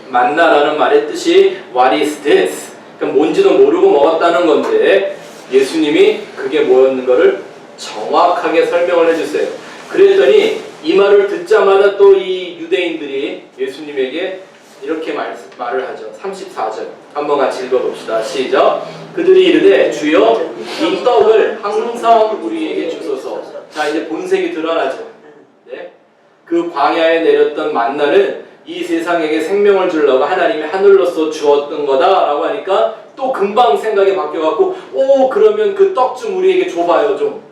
만나라는 말의 뜻이 What is this? 그러니까 뭔지도 모르고 먹었다는 건데 예수님이 그게 뭐였는 거를 정확하게 설명을 해주세요. 그랬더니 이 말을 듣자마자 또 이 유대인들이 예수님에게 이렇게 말을 하죠. 34절 한번 같이 읽어봅시다. 시작. 그들이 이르되 주여 이 떡을 항상 우리에게 주소서. 자, 이제 본색이 드러나죠. 네? 그 광야에 내렸던 만나는 이 세상에게 생명을 주려고 하나님이 하늘로서 주었던 거다라고 하니까 또 금방 생각이 바뀌어갖고 오 그러면 그 떡 좀 우리에게 줘봐요 좀.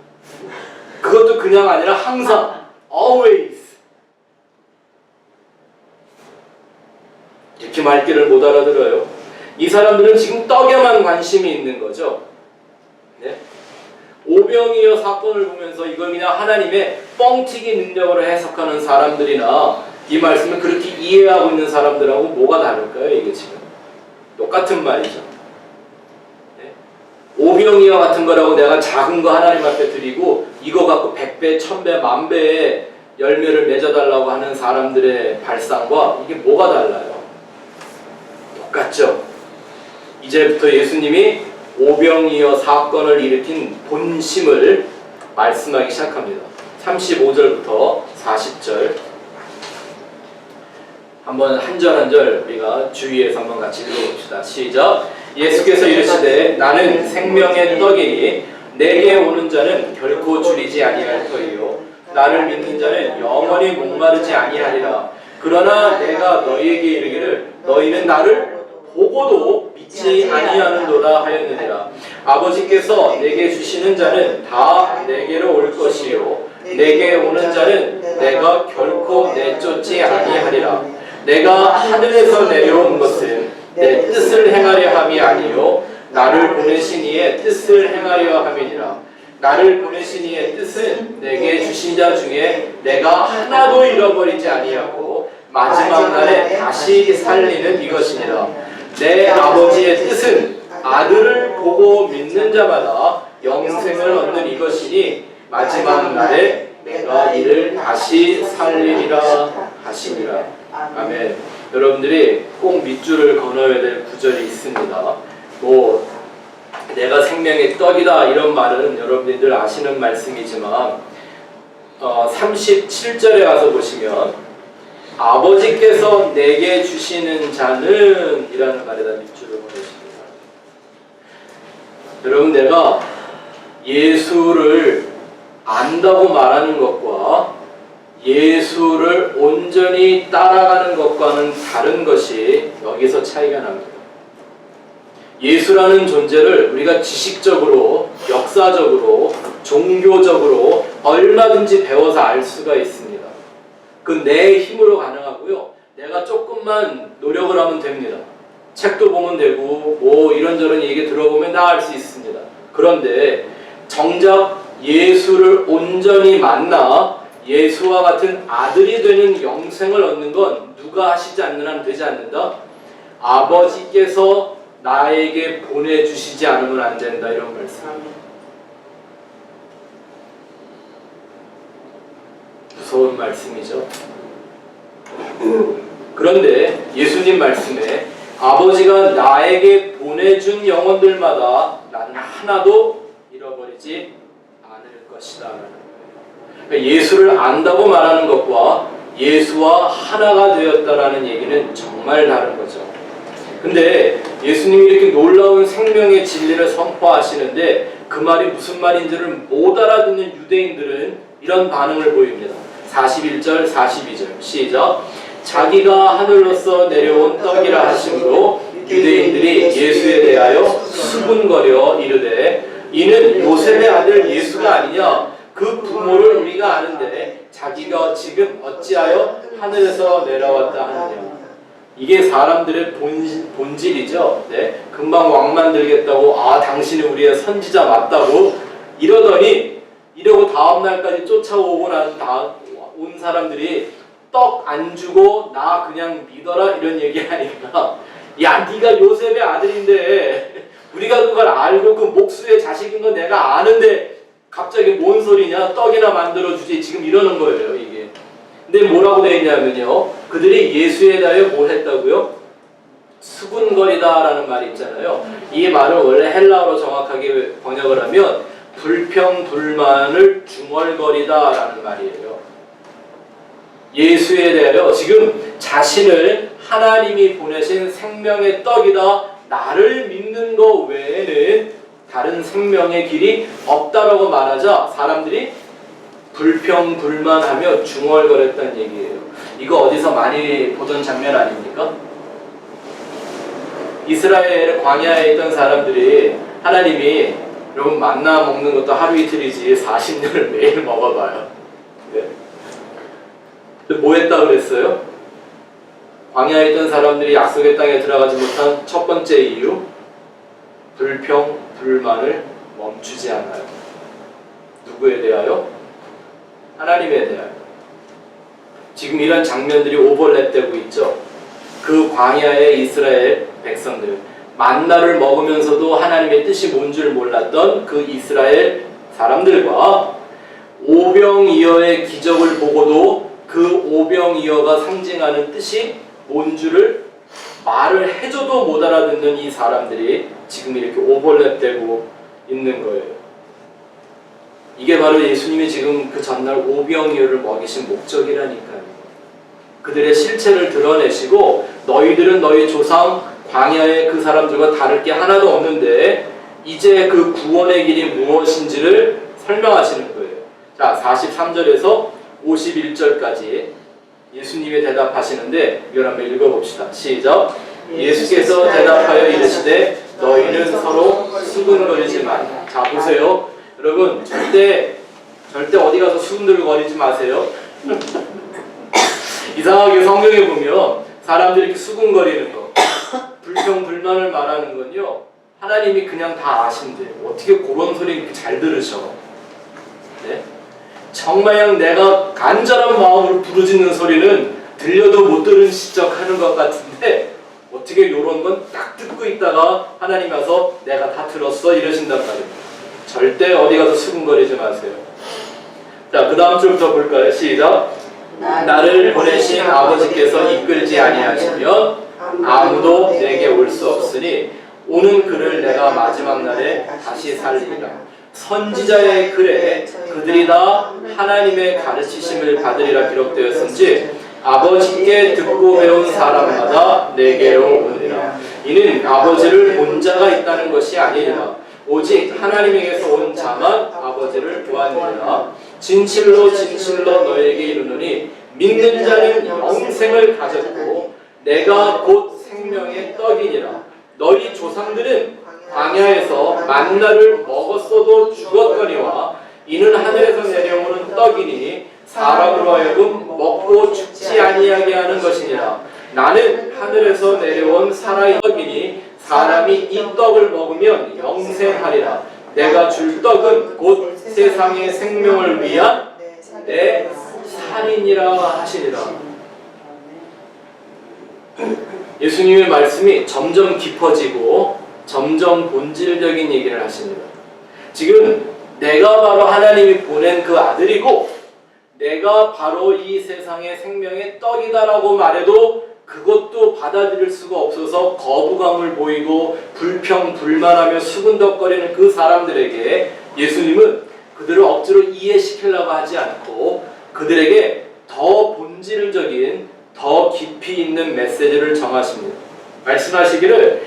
그것도 그냥 아니라 항상 always 이렇게 말귀를 못 알아들어요. 이 사람들은 지금 떡에만 관심이 있는 거죠. 네? 오병이어 사건을 보면서 이걸 그냥 하나님의 뻥튀기 능력으로 해석하는 사람들이나 이 말씀을 그렇게 이해하고 있는 사람들하고 뭐가 다를까요? 이게 지금 똑같은 말이죠. 네? 오병이어 같은 거라고 내가 작은 거 하나님 앞에 드리고 이거 갖고 100배, 1000배, 1000배의 열매를 맺어달라고 하는 사람들의 발상과 이게 뭐가 달라요? 똑같죠? 이제부터 예수님이 오병이어 사건을 일으킨 본심을 말씀하기 시작합니다. 35절부터 40절 한번 한 절 한 절 우리가 주의해서 한번 같이 읽어봅시다. 시작. 예수께서 이르시되 나는 생명의 떡이니 내게 오는 자는 결코 줄이지 아니할 터이요 나를 믿는 자는 영원히 목마르지 아니하리라. 그러나 내가 너희에게 이르기를 너희는 나를 보고도 믿지 아니하는도다 하였느니라. 아버지께서 내게 주시는 자는 다 내게로 올 것이요 내게 오는 자는 내가 결코 내쫓지 아니하리라. 내가 하늘에서 내려온 것은 내 뜻을 행하려 함이 아니요 나를 보내신 이의 뜻을 행하려 함이니라. 나를 보내신 이의 뜻은 내게 주신 자 중에 내가 하나도 잃어버리지 아니하고 마지막 날에 다시 살리는 이것이니라. 내 아버지의 뜻은 아들을 보고 믿는 자마다 영생을 얻는 이것이니 마지막 날에 내가 이를 다시 살리리라 하시니라. 아멘. 여러분들이 꼭 밑줄을 그어야 될 구절이 있습니다. 뭐 내가 생명의 떡이다 이런 말은 여러분들 아시는 말씀이지만 37절에 가서 보시면 아버지께서 내게 주시는 자는 이라는 말에다 밑줄을 보내십니다. 여러분 내가 예수를 안다고 말하는 것과 예수를 온전히 따라가는 것과는 다른 것이 여기서 차이가 납니다. 예수라는 존재를 우리가 지식적으로, 역사적으로, 종교적으로 얼마든지 배워서 알 수가 있습니다. 그 내 힘으로 가능하고요. 내가 조금만 노력을 하면 됩니다. 책도 보면 되고 뭐 이런저런 얘기 들어보면 다 알 수 있습니다. 그런데 정작 예수를 온전히 만나 예수와 같은 아들이 되는 영생을 얻는 건 누가 하시지 않는 한 되지 않는다? 아버지께서 나에게 보내주시지 않으면 안 된다 이런 말씀입니다. 무서운 말씀이죠. 그런데 예수님 말씀에 아버지가 나에게 보내준 영혼들마다 나는 하나도 잃어버리지 않을 것이다. 그러니까 예수를 안다고 말하는 것과 예수와 하나가 되었다라는 얘기는 정말 다른 거죠. 근데 예수님이 이렇게 놀라운 생명의 진리를 선포하시는데 그 말이 무슨 말인지를 못 알아듣는 유대인들은 이런 반응을 보입니다. 41절, 42절 시작. 자기가 하늘로서 내려온 떡이라 하심으로 유대인들이 예수에 대하여 수군거려 이르되 이는 요셉의 아들 예수가 아니냐 그 부모를 우리가 아는데 자기가 지금 어찌하여 하늘에서 내려왔다 하느냐. 이게 사람들의 본질이죠. 네? 금방 왕 만들겠다고 당신이 우리의 선지자 맞다고 이러고 다음 날까지 쫓아오고 온 사람들이 떡 안 주고 나 그냥 믿어라 이런 얘기 하니까 야 네가 요셉의 아들인데 우리가 그걸 알고 그 목수의 자식인 건 내가 아는데 갑자기 뭔 소리냐 떡이나 만들어주지 지금 이러는 거예요 이게. 근데 뭐라고 되어 있냐면요 그들이 예수에 대하여 뭘 했다고요? 수군거리다 라는 말이 있잖아요. 이 말은 원래 헬라어로 정확하게 번역을 하면 불평불만을 중얼거리다 라는 말이에요. 예수에 대하여 지금 자신을 하나님이 보내신 생명의 떡이다 나를 믿는 것 외에는 다른 생명의 길이 없다라고 말하자 사람들이 불평불만하며 중얼거렸다는 얘기예요. 이거 어디서 많이 보던 장면 아닙니까? 이스라엘 광야에 있던 사람들이 하나님이 여러분 만나 먹는 것도 하루 이틀이지 40년을 매일 먹어봐요. 네. 뭐 했다 그랬어요? 광야에 있던 사람들이 약속의 땅에 들어가지 못한 첫 번째 이유 불평, 불만을 멈추지 않아요. 누구에 대하여? 하나님에 대하여. 지금 이런 장면들이 오버랩되고 있죠. 그 광야의 이스라엘 백성들 만나를 먹으면서도 하나님의 뜻이 뭔 줄 몰랐던 그 이스라엘 사람들과 오병이어의 기적을 보고도 그 오병이어가 상징하는 뜻이 뭔 줄을 말을 해줘도 못 알아듣는 이 사람들이 지금 이렇게 오버랩되고 있는 거예요. 이게 바로 예수님이 지금 그 전날 오병이어를 먹이신 목적이라니까요. 그들의 실체를 드러내시고 너희들은 너희 조상 광야의 그 사람들과 다를 게 하나도 없는데 이제 그 구원의 길이 무엇인지를 설명하시는 거예요. 자, 43절에서 51절까지 예수님이 대답하시는데 이걸 한번 읽어봅시다. 시작. 예수께서 대답하여 이르시되 너희는 서로 수군거리지 말라. 자, 보세요. 여러분 절대 어디 가서 수군거리지 마세요. 이상하게 성경에 보면 사람들이 이렇게 수군거리는 거 불평불만을 말하는 건요 하나님이 그냥 다 아신대. 어떻게 그런 소리 이렇게 잘 들으셔. 네? 정말 내가 간절한 마음으로 부르짖는 소리는 들려도 못 들은 시적하는 것 같은데 어떻게 요런 건 딱 듣고 있다가 하나님 와서 내가 다 들었어 이러신단 말입니다. 절대 어디 가서 수군거리지 마세요. 자, 그 다음 줄부터 볼까요? 시작. 나를 보내신 아버지께서 이끌지 아니하시면 아무도 내게 올 수 없으니 오는 그를 내가 마지막 날에 다시 살리리라. 선지자의 글에 그들이 다 하나님의 가르치심을 받으리라 기록되었은지 아버지께 듣고 배운 사람마다 내게로 오느니라. 이는 아버지를 본 자가 있다는 것이 아니니라. 오직 하나님에게서 온 자만 아버지를 보았느니라. 진실로 너에게 이르노니 믿는 자는 영생을 가졌고 내가 곧 생명의 떡이니라. 너희 조상들은 광야에서 만나를 먹었어도 죽었거니와 이는 하늘에서 내려오는 떡이니 사람으로 하여금 먹고 죽지 아니하게 하는 것이니라. 나는 하늘에서 내려온 살아있는 떡이니 사람이 이 떡을 먹으면 영생하리라. 내가 줄 떡은 곧 세상의 생명을 위한 내 살이니라 하시니라. 예수님의 말씀이 점점 깊어지고 점점 본질적인 얘기를 하십니다. 지금 내가 바로 하나님이 보낸 그 아들이고 내가 바로 이 세상의 생명의 떡이다라고 말해도 그것도 받아들일 수가 없어서 거부감을 보이고 불평불만하며 수근덕거리는 그 사람들에게 예수님은 그들을 억지로 이해시키려고 하지 않고 그들에게 더 본질적인 더 깊이 있는 메시지를 정하십니다. 말씀하시기를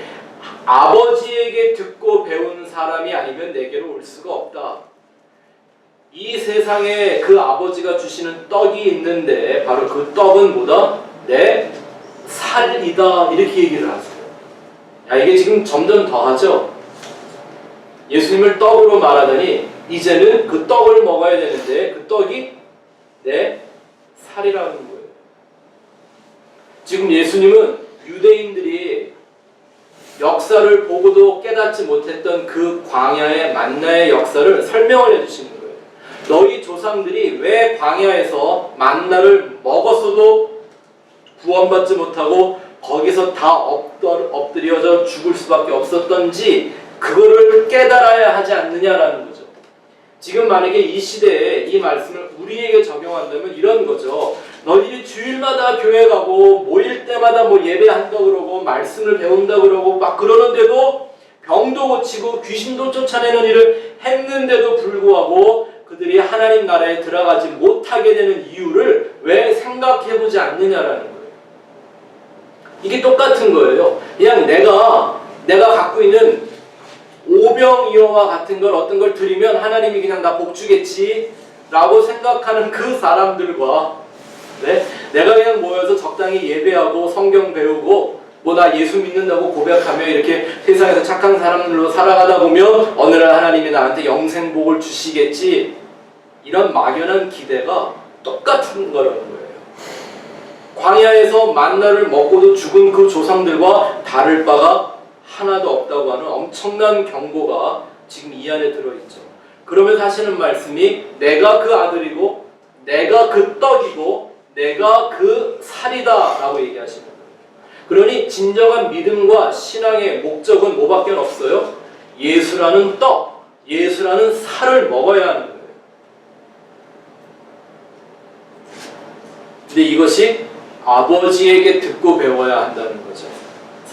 아버지에게 듣고 배운 사람이 아니면 내게로 올 수가 없다. 이 세상에 그 아버지가 주시는 떡이 있는데 바로 그 떡은 뭐다? 내 살이다 이렇게 얘기를 하세요. 야, 이게 지금 점점 더하죠. 예수님을 떡으로 말하더니 이제는 그 떡을 먹어야 되는데 그 떡이 내 살이라는 거예요. 지금 예수님은 유대인들이 역사를 보고도 깨닫지 못했던 그 광야의 만나의 역사를 설명을 해주시는 거예요. 너희 조상들이 왜 광야에서 만나를 먹었어도 구원받지 못하고 거기서 다 엎드려져 죽을 수밖에 없었던지 그거를 깨달아야 하지 않느냐라는 거죠. 지금 만약에 이 시대에 이 말씀을 우리에게 적용한다면 이런 거죠. 너희들이 주일마다 교회 가고 모일 때마다 뭐 예배한다 그러고 말씀을 배운다 그러고 막 그러는데도 병도 고치고 귀신도 쫓아내는 일을 했는데도 불구하고 그들이 하나님 나라에 들어가지 못하게 되는 이유를 왜 생각해보지 않느냐라는 거예요. 이게 똑같은 거예요. 그냥 내가 갖고 있는 오병이어와 같은 걸 어떤 걸 드리면 하나님이 그냥 나 복 주겠지 라고 생각하는 그 사람들과 내가 그냥 모여서 적당히 예배하고 성경 배우고 뭐 나 예수 믿는다고 고백하며 이렇게 세상에서 착한 사람들로 살아가다 보면 어느 날 하나님이 나한테 영생복을 주시겠지 이런 막연한 기대가 똑같은 거라는 거예요. 광야에서 만나를 먹고도 죽은 그 조상들과 다를 바가 하나도 없다고 하는 엄청난 경고가 지금 이 안에 들어있죠. 그러면서 하시는 말씀이 내가 그 아들이고 내가 그 떡이고 내가 그 살이다 라고 얘기하시는 거예요. 그러니 진정한 믿음과 신앙의 목적은 뭐밖에 없어요? 예수라는 떡, 예수라는 살을 먹어야 하는 거예요. 근데 이것이 아버지에게 듣고 배워야 한다는 거죠.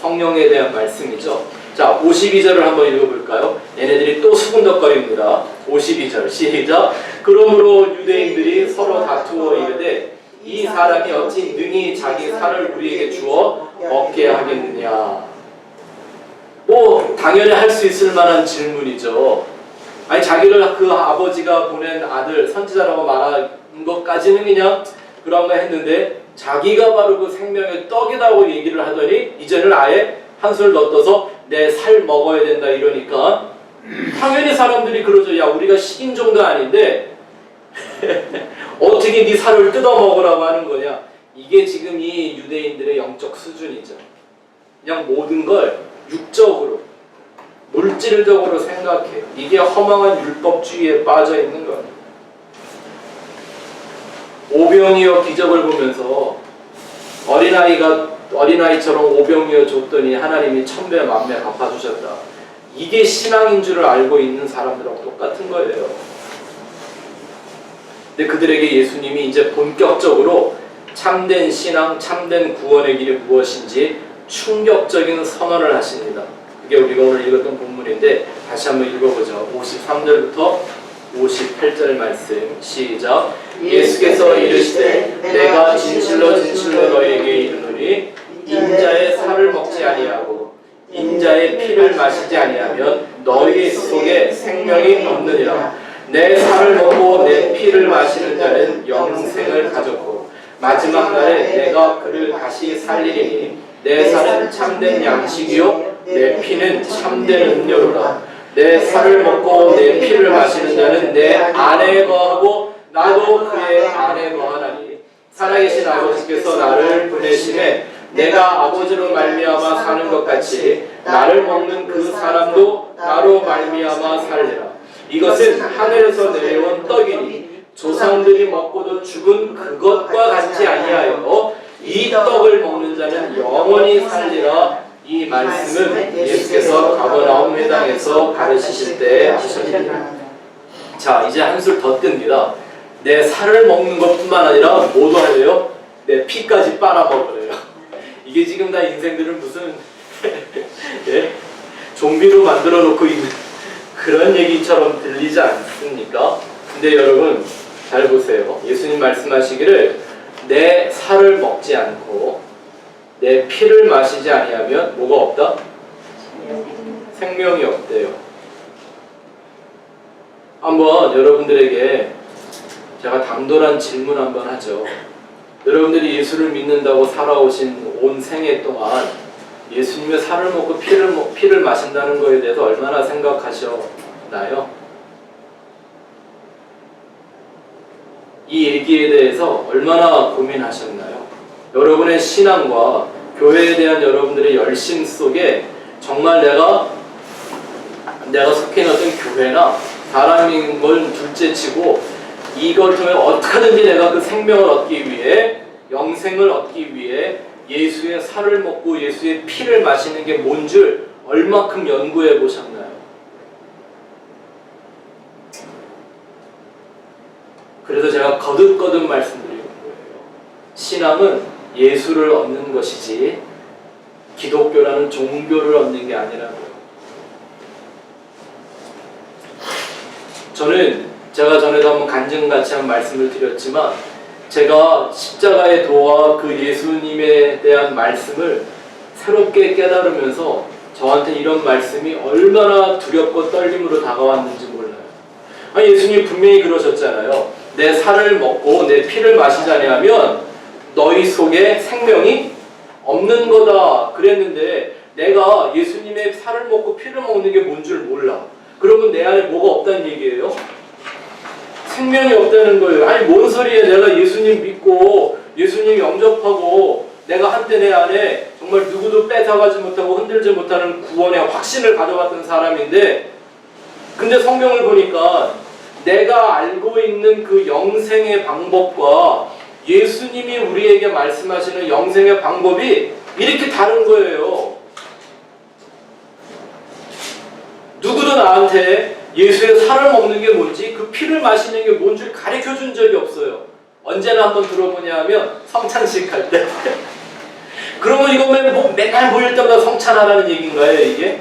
성령에 대한 말씀이죠. 자, 52절을 한번 읽어볼까요? 얘네들이 또 수군덕거립니다. 52절 시작. 그러므로 유대인들이 서로 다투어 이르되 이 사람이 어찌 능히 자기 살을 우리에게 주어 먹게 하겠느냐. 뭐 당연히 할 수 있을 만한 질문이죠. 아니 자기를 그 아버지가 보낸 아들 선지자라고 말한 것까지는 그냥 그런 거 했는데 자기가 바로 그 생명의 떡이라고 얘기를 하더니 이제는 아예 한술 넣어서 내 살 먹어야 된다 이러니까 당연히 사람들이 그러죠. 야 우리가 식인종도 아닌데 어떻게 네 살을 뜯어 먹으라고 하는 거냐. 이게 지금 이 유대인들의 영적 수준이죠. 그냥 모든 걸 육적으로 물질적으로 생각해요. 이게 허망한 율법주의에 빠져 있는 거예요. 오병이어 기적을 보면서 어린아이처럼 오병이어 줬더니 하나님이 천배 만배 갚아주셨다. 이게 신앙인 줄을 알고 있는 사람들하고 똑같은 거예요. 근데 그들에게 예수님이 이제 본격적으로 참된 신앙, 참된 구원의 길이 무엇인지 충격적인 선언을 하십니다. 그게 우리가 오늘 읽었던 본문인데 다시 한번 읽어보죠. 53절부터 58절 말씀 시작. 예수께서 이르시되 내가 진실로 진실로 너희에게 이르노니 인자의 살을 먹지 아니하고 인자의 피를 마시지 아니하면 너희 속에 생명이 없느니라. 내 살을 먹고 내 피를 마시는 자는 영생을 가졌고 마지막 날에 내가 그를 다시 살리리니 내 살은 참된 양식이요 내 피는 참된 음료로라. 내 살을 먹고 내 피를 마시는 자는 내 안에 거하고 나도 그의 안에 거하나니 살아계신 아버지께서 나를 보내심에 내가 아버지로 말미암아 사는 것 같이 나를 먹는 그 사람도 나로 말미암아 살리라. 이것은 하늘에서 내려온 떡이니 조상들이 먹고도 죽은 그것과 같지 아니하여 이 떡을 먹는 자는 영원히 살리라. 이 말씀은 예수께서 가버나움 회당에서 가르치실 때 하셨습니다. 자, 이제 한술 더 뜹니다. 내 살을 먹는 것뿐만 아니라 뭐도 하래요? 내 피까지 빨아먹으래요. 이게 지금 다 인생들은 무슨 예? 좀비로 만들어 놓고 있는 그런 얘기처럼 들리지 않습니까? 근데 여러분 잘 보세요. 예수님 말씀하시기를 내 살을 먹지 않고 내 피를 마시지 아니하면 뭐가 없다? 생명이 없대요. 한번 여러분들에게 제가 당돌한 질문 한번 하죠. 여러분들이 예수를 믿는다고 살아오신 온 생애 동안 예수님의 살을 먹고 피를 마신다는 것에 대해서 얼마나 생각하셨나요? 이 얘기에 대해서 얼마나 고민하셨나요? 여러분의 신앙과 교회에 대한 여러분들의 열심 속에 정말 내가 속해 있는 어떤 교회나 사람인 걸 둘째치고 이걸 통해 어떻게든지 내가 그 생명을 얻기 위해, 영생을 얻기 위해 예수의 살을 먹고 예수의 피를 마시는 게 뭔 줄 얼마큼 연구해 보셨나요? 그래서 제가 거듭거듭 말씀드리는 거예요. 신앙은 예수를 얻는 것이지 기독교라는 종교를 얻는 게 아니라고요. 저는 제가 전에도 한번 간증같이 한 말씀을 드렸지만 제가 십자가의 도와 그 예수님에 대한 말씀을 새롭게 깨달으면서 저한테 이런 말씀이 얼마나 두렵고 떨림으로 다가왔는지 몰라요. 아니, 예수님 분명히 그러셨잖아요. 내 살을 먹고 내 피를 마시자니 하면 너희 속에 생명이 없는 거다 그랬는데 내가 예수님의 살을 먹고 피를 먹는 게 뭔 줄 몰라. 그러면 내 안에 뭐가 없다는 얘기예요? 생명이 없다는 거예요. 아니, 뭔 소리에 내가 예수님 믿고 예수님 영접하고 내가 한때 내 안에 정말 누구도 뺏어가지 못하고 흔들지 못하는 구원의 확신을 가져갔던 사람인데, 근데 성경을 보니까 내가 알고 있는 그 영생의 방법과 예수님이 우리에게 말씀하시는 영생의 방법이 이렇게 다른 거예요. 누구도 나한테 예수의 살을 먹는 게 뭔지, 그 피를 마시는 게 뭔 줄 가르쳐 준 적이 없어요. 언제나 한번 들어보냐 하면 성찬식 할 때. 그러면 이거 맨날 모일 때마다 성찬하라는 얘기인가요, 이게?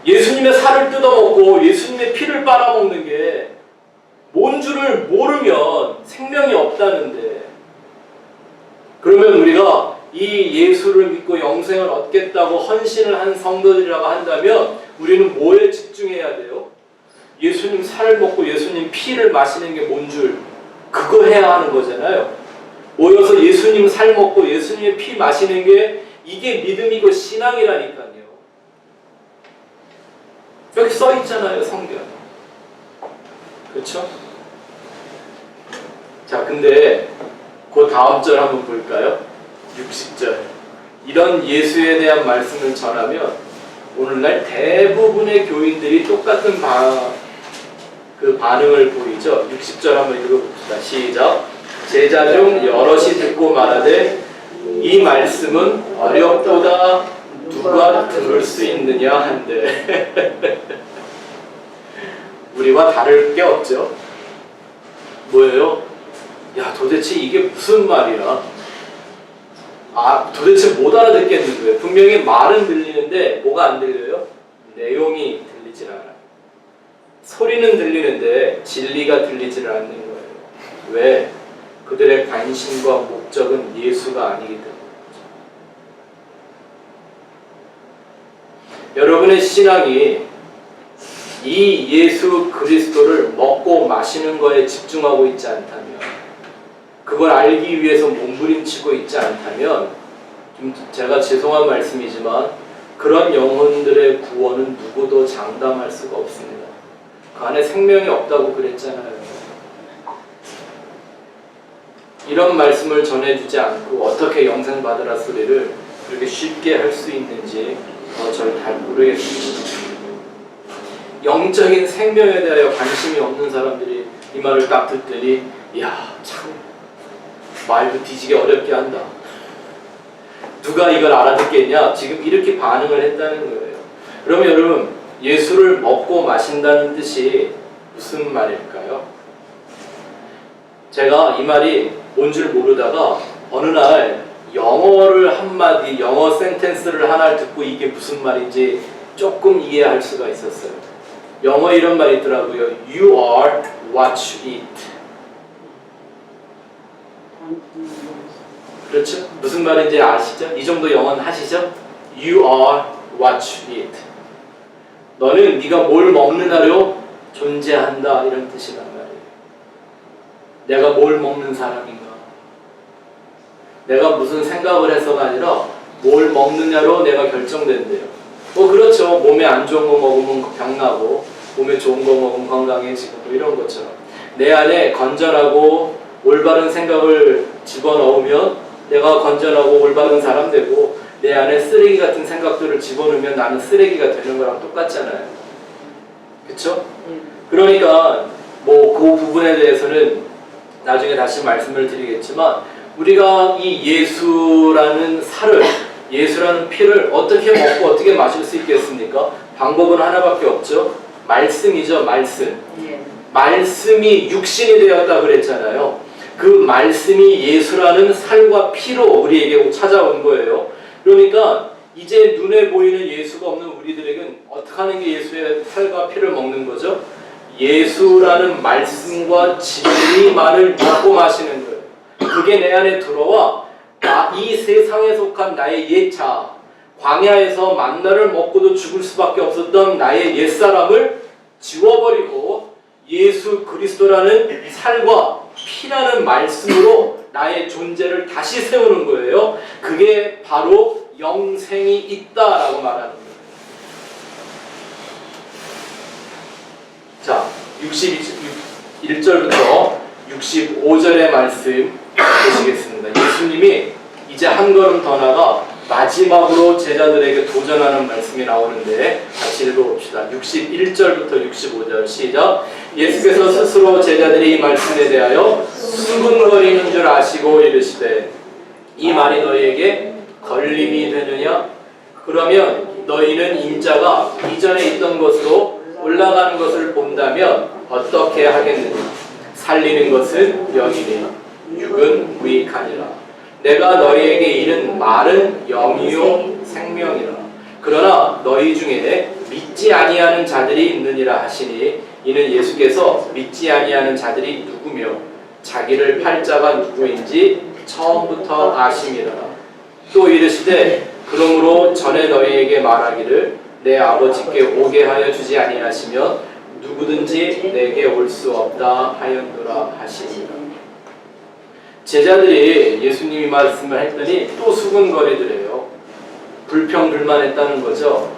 예수님의 살을 뜯어먹고 예수님의 피를 빨아먹는 게 뭔 줄을 모르면 생명이 없다는데, 그러면 우리가 이 예수를 믿고 영생을 얻겠다고 헌신을 한 성도들이라고 한다면 우리는 뭐에 집중해야 돼요? 예수님 살을 먹고 예수님 피를 마시는 게 뭔 줄 그거 해야 하는 거잖아요. 모여서 예수님 살 먹고 예수님의 피 마시는 게 이게 믿음이고 신앙이라니까요. 여기 써 있잖아요, 성경. 그렇죠? 자, 근데 그 다음 절 한번 볼까요? 60절. 이런 예수에 대한 말씀을 전하면 오늘날 대부분의 교인들이 똑같은 반응을 보이죠. 60절 한번 읽어봅시다. 시작. 제자 중 여럿이 듣고 말하되 이 말씀은 어렵도다 누가 들을 수 있느냐 한데. 우리와 다를 게 없죠. 뭐예요? 야, 도대체 이게 무슨 말이야? 도대체 못 알아듣겠는 거예요. 분명히 말은 들리는데 뭐가 안 들려요? 내용이 들리질 않아요. 소리는 들리는데 진리가 들리질 않는 거예요. 왜? 그들의 관심과 목적은 예수가 아니기 때문에. 여러분의 신앙이 이 예수 그리스도를 먹고 마시는 거에 집중하고 있지 않다면, 그걸 알기 위해서 몸부림치고 있지 않다면, 좀 제가 죄송한 말씀이지만 그런 영혼들의 구원은 누구도 장담할 수가 없습니다. 그 안에 생명이 없다고 그랬잖아요. 이런 말씀을 전해주지 않고 어떻게 영생 받으라 소리를 그렇게 쉽게 할 수 있는지 저는 잘 모르겠습니다. 영적인 생명에 대하여 관심이 없는 사람들이 이 말을 딱 듣더니 이야, 참 말도 뒤지게 어렵게 한다. 누가 이걸 알아듣겠냐? 지금 이렇게 반응을 했다는 거예요. 그러면 여러분, 예수를 먹고 마신다는 뜻이 무슨 말일까요? 제가 이 말이 뭔 줄 모르다가 어느 날 영어를 한마디, 영어 센텐스를 하나를 듣고 이게 무슨 말인지 조금 이해할 수가 있었어요. 영어 이런 말이 있더라고요. You are what you eat. 그렇죠? 무슨 말인지 아시죠? 이 정도 영어는 하시죠? You are what you eat. 너는 네가 뭘 먹느냐로 존재한다, 이런 뜻이란 말이에요. 내가 뭘 먹는 사람인가? 내가 무슨 생각을 해서가 아니라 뭘 먹느냐로 내가 결정된대요. 그렇죠. 몸에 안 좋은 거 먹으면 병나고 몸에 좋은 거 먹으면 건강해지고 이런 것처럼 내 안에 건전하고 올바른 생각을 집어넣으면 내가 건전하고 올바른 사람 되고 내 안에 쓰레기 같은 생각들을 집어넣으면 나는 쓰레기가 되는 거랑 똑같잖아요. 그쵸? 그러니까 그 부분에 대해서는 나중에 다시 말씀을 드리겠지만 우리가 이 예수라는 살을 예수라는 피를 어떻게 먹고 어떻게 마실 수 있겠습니까? 방법은 하나밖에 없죠. 말씀이죠. 말씀. 말씀이 육신이 되었다 그랬잖아요. 그 말씀이 예수라는 살과 피로 우리에게 찾아온 거예요. 그러니까 이제 눈에 보이는 예수가 없는 우리들에겐 어떻게 하는 게 예수의 살과 피를 먹는 거죠? 예수라는 말씀과 진리만을 먹고 마시는 거예요. 그게 내 안에 들어와 이 세상에 속한 나의 옛자, 광야에서 만나를 먹고도 죽을 수밖에 없었던 나의 옛사람을 지워버리고 예수 그리스도라는 살과 피라는 말씀으로 나의 존재를 다시 세우는 거예요. 그게 바로 영생이 있다라고 말하는 거예요. 자, 61절부터 65절의 말씀 보시겠습니다. 예수님이 이제 한 걸음 더 나가 마지막으로 제자들에게 도전하는 말씀이 나오는데 같이 읽어봅시다. 61절부터 65절 시작. 예수께서 스스로 제자들이 이 말씀에 대하여 수군거리는 줄 아시고 이르시되 이 말이 너희에게 걸림이 되느냐? 그러면 너희는 인자가 이전에 있던 것으로 올라가는 것을 본다면 어떻게 하겠느냐? 살리는 것은 영이니 육은 무익하니라. 내가 너희에게 이른 말은 영이요 생명이라. 그러나 너희 중에 믿지 아니하는 자들이 있느니라 하시니 이는 예수께서 믿지 아니하는 자들이 누구며 자기를 팔 자가 누구인지 처음부터 아심이라. 또 이르시되 그러므로 전에 너희에게 말하기를 내 아버지께 오게 하여 주지 아니하시면 누구든지 내게 올 수 없다 하였노라 하시니라. 제자들이 예수님이 말씀을 했더니 또 수군거리더래요. 불평불만했다는 거죠.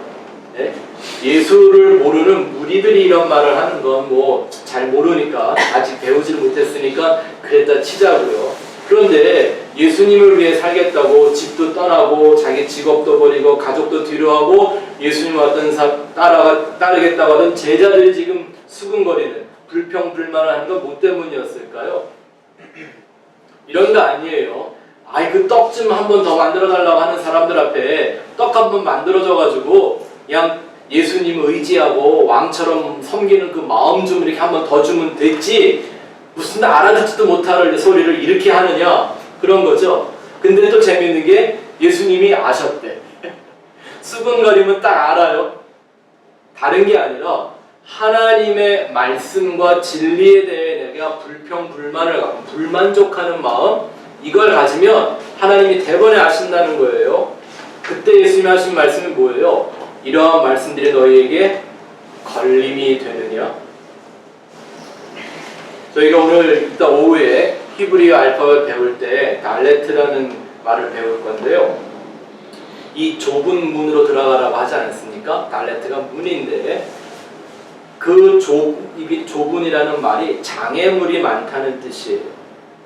네? 예수를 모르는 무리들이 이런 말을 하는 건 잘 모르니까 아직 배우지를 못했으니까 그랬다 치자고요. 그런데 예수님을 위해 살겠다고 집도 떠나고 자기 직업도 버리고 가족도 뒤로하고 예수님 왔던 따르겠다고 하던 제자들이 지금 수군거리는 불평불만을 하는 건 뭐 때문이었을까요? 이런 거 아니에요. 그 떡 좀 한 번 더 만들어 달라고 하는 사람들 앞에 떡 한 번 만들어줘가지고 그냥 예수님 의지하고 왕처럼 섬기는 그 마음 좀 이렇게 한 번 더 주면 됐지 무슨 알아듣지도 못할 소리를 이렇게 하느냐 그런 거죠. 근데 또 재밌는 게 예수님이 아셨대. 수군거리면 딱 알아요. 다른 게 아니라 하나님의 말씀과 진리에 대해 내가 불평불만을 갖고 불만족하는 마음 이걸 가지면 하나님이 대번에 아신다는 거예요. 그때 예수님이 하신 말씀이 뭐예요? 이러한 말씀들이 너희에게 걸림이 되느냐? 저희가 오늘 이따 오후에 히브리어 알파벳 배울 때 달레트라는 말을 배울 건데요. 이 좁은 문으로 들어가라고 하지 않습니까? 달레트가 문인데 그 좁은이라는 말이 장애물이 많다는 뜻이에요.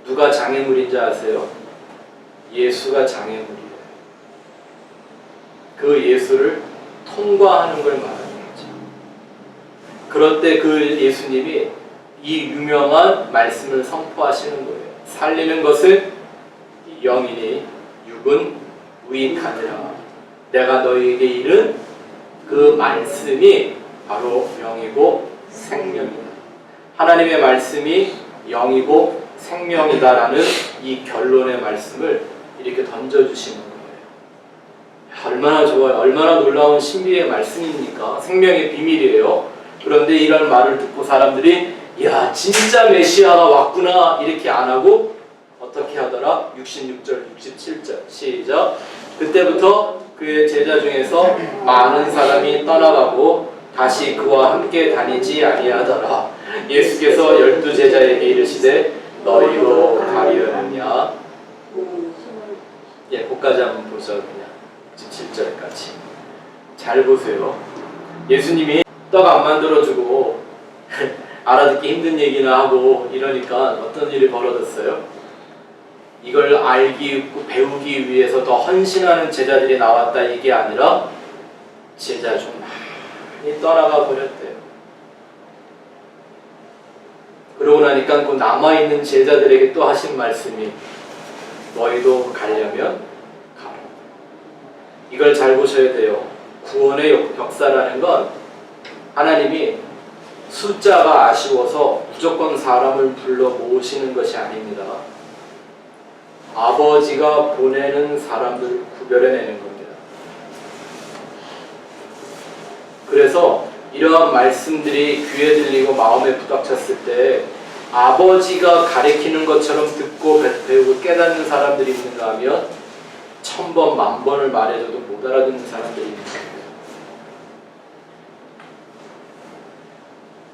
누가 장애물인지 아세요? 예수가 장애물이에요. 그 예수를 통과하는 걸 말하는 거죠. 그럴 때 그 예수님이 이 유명한 말씀을 선포하시는 거예요. 살리는 것은 영이니 육은 무익하니라. 내가 너희에게 이른 그 말씀이 바로 영이고 생명이다. 하나님의 말씀이 영이고 생명이다라는 이 결론의 말씀을 이렇게 던져주시는 거예요. 얼마나 좋아요. 얼마나 놀라운 신비의 말씀입니까? 생명의 비밀이에요. 그런데 이런 말을 듣고 사람들이 야 진짜 메시아가 왔구나 이렇게 안 하고 어떻게 하더라? 66절 67절 시작. 그때부터 그의 제자 중에서 많은 사람이 떠나가고 다시 그와 함께 다니지 아니하더라. 예수께서 12 제자에게 이르시되 너희로 가려느냐. 예, 거기까지 한번 보죠. 그냥 17절까지 잘 보세요. 예수님이 떡 안 만들어주고 알아듣기 힘든 얘기나 하고 이러니까 어떤 일이 벌어졌어요? 이걸 알기 배우기 위해서 더 헌신하는 제자들이 나왔다 이게 아니라 제자 좀 많이 떠나가 버렸대요. 그러고 나니까 그 남아있는 제자들에게 또 하신 말씀이 너희도 가려면 가라. 이걸 잘 보셔야 돼요. 구원의 역사라는 건 하나님이 숫자가 아쉬워서 무조건 사람을 불러 모으시는 것이 아닙니다. 아버지가 보내는 사람들을 구별해내는 겁니다. 그래서 이러한 말씀들이 귀에 들리고 마음에 부닥쳤을 때 아버지가 가르치는 것처럼 듣고 배우고 깨닫는 사람들이 있는가 하면 1000번 만번을 말해줘도 못 알아듣는 사람들이 있는 겁니다.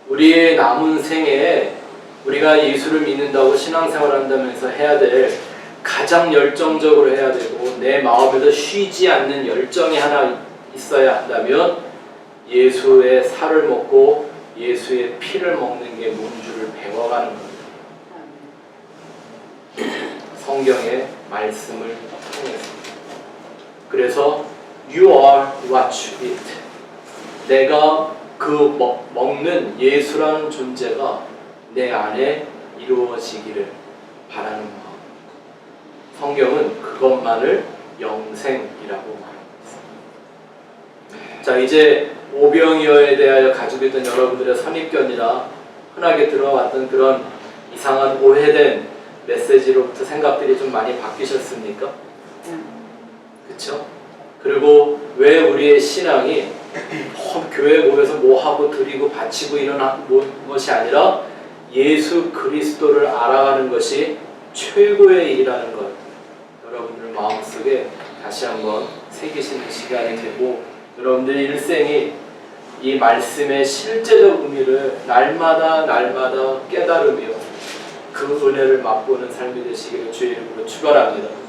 우리의 남은 생에 우리가 예수를 믿는다고 신앙생활 한다면서 해야 될 가장 열정적으로 해야 되고 내 마음에도 쉬지 않는 열정이 하나 있어야 한다면 예수의 살을 먹고 예수의 피를 먹는 게 뭔지를 배워가는 겁니다. 성경의 말씀을 통해서. 그래서 You are what you eat. 내가 그 먹는 예수라는 존재가 내 안에 이루어지기를 바라는 마음. 성경은 그것만을 영생이라고 말하고 있습니다. 자, 이제 오병이어에 대하여 가지고 있던 여러분들의 선입견이나 흔하게 들어왔던 그런 이상한 오해된 메시지로부터 생각들이 좀 많이 바뀌셨습니까? 그렇죠? 그리고 왜 우리의 신앙이 교회 모여서 뭐 하고 드리고 바치고 이런 것이 아니라 예수 그리스도를 알아가는 것이 최고의 일이라는 것 여러분들 마음속에 다시 한번 새기시는 시간이 되고 여러분들의 일생이 이 말씀의 실제적 의미를 날마다 깨달으며 그 은혜를 맛보는 삶이 되시기를 주의 이름으로 축원합니다.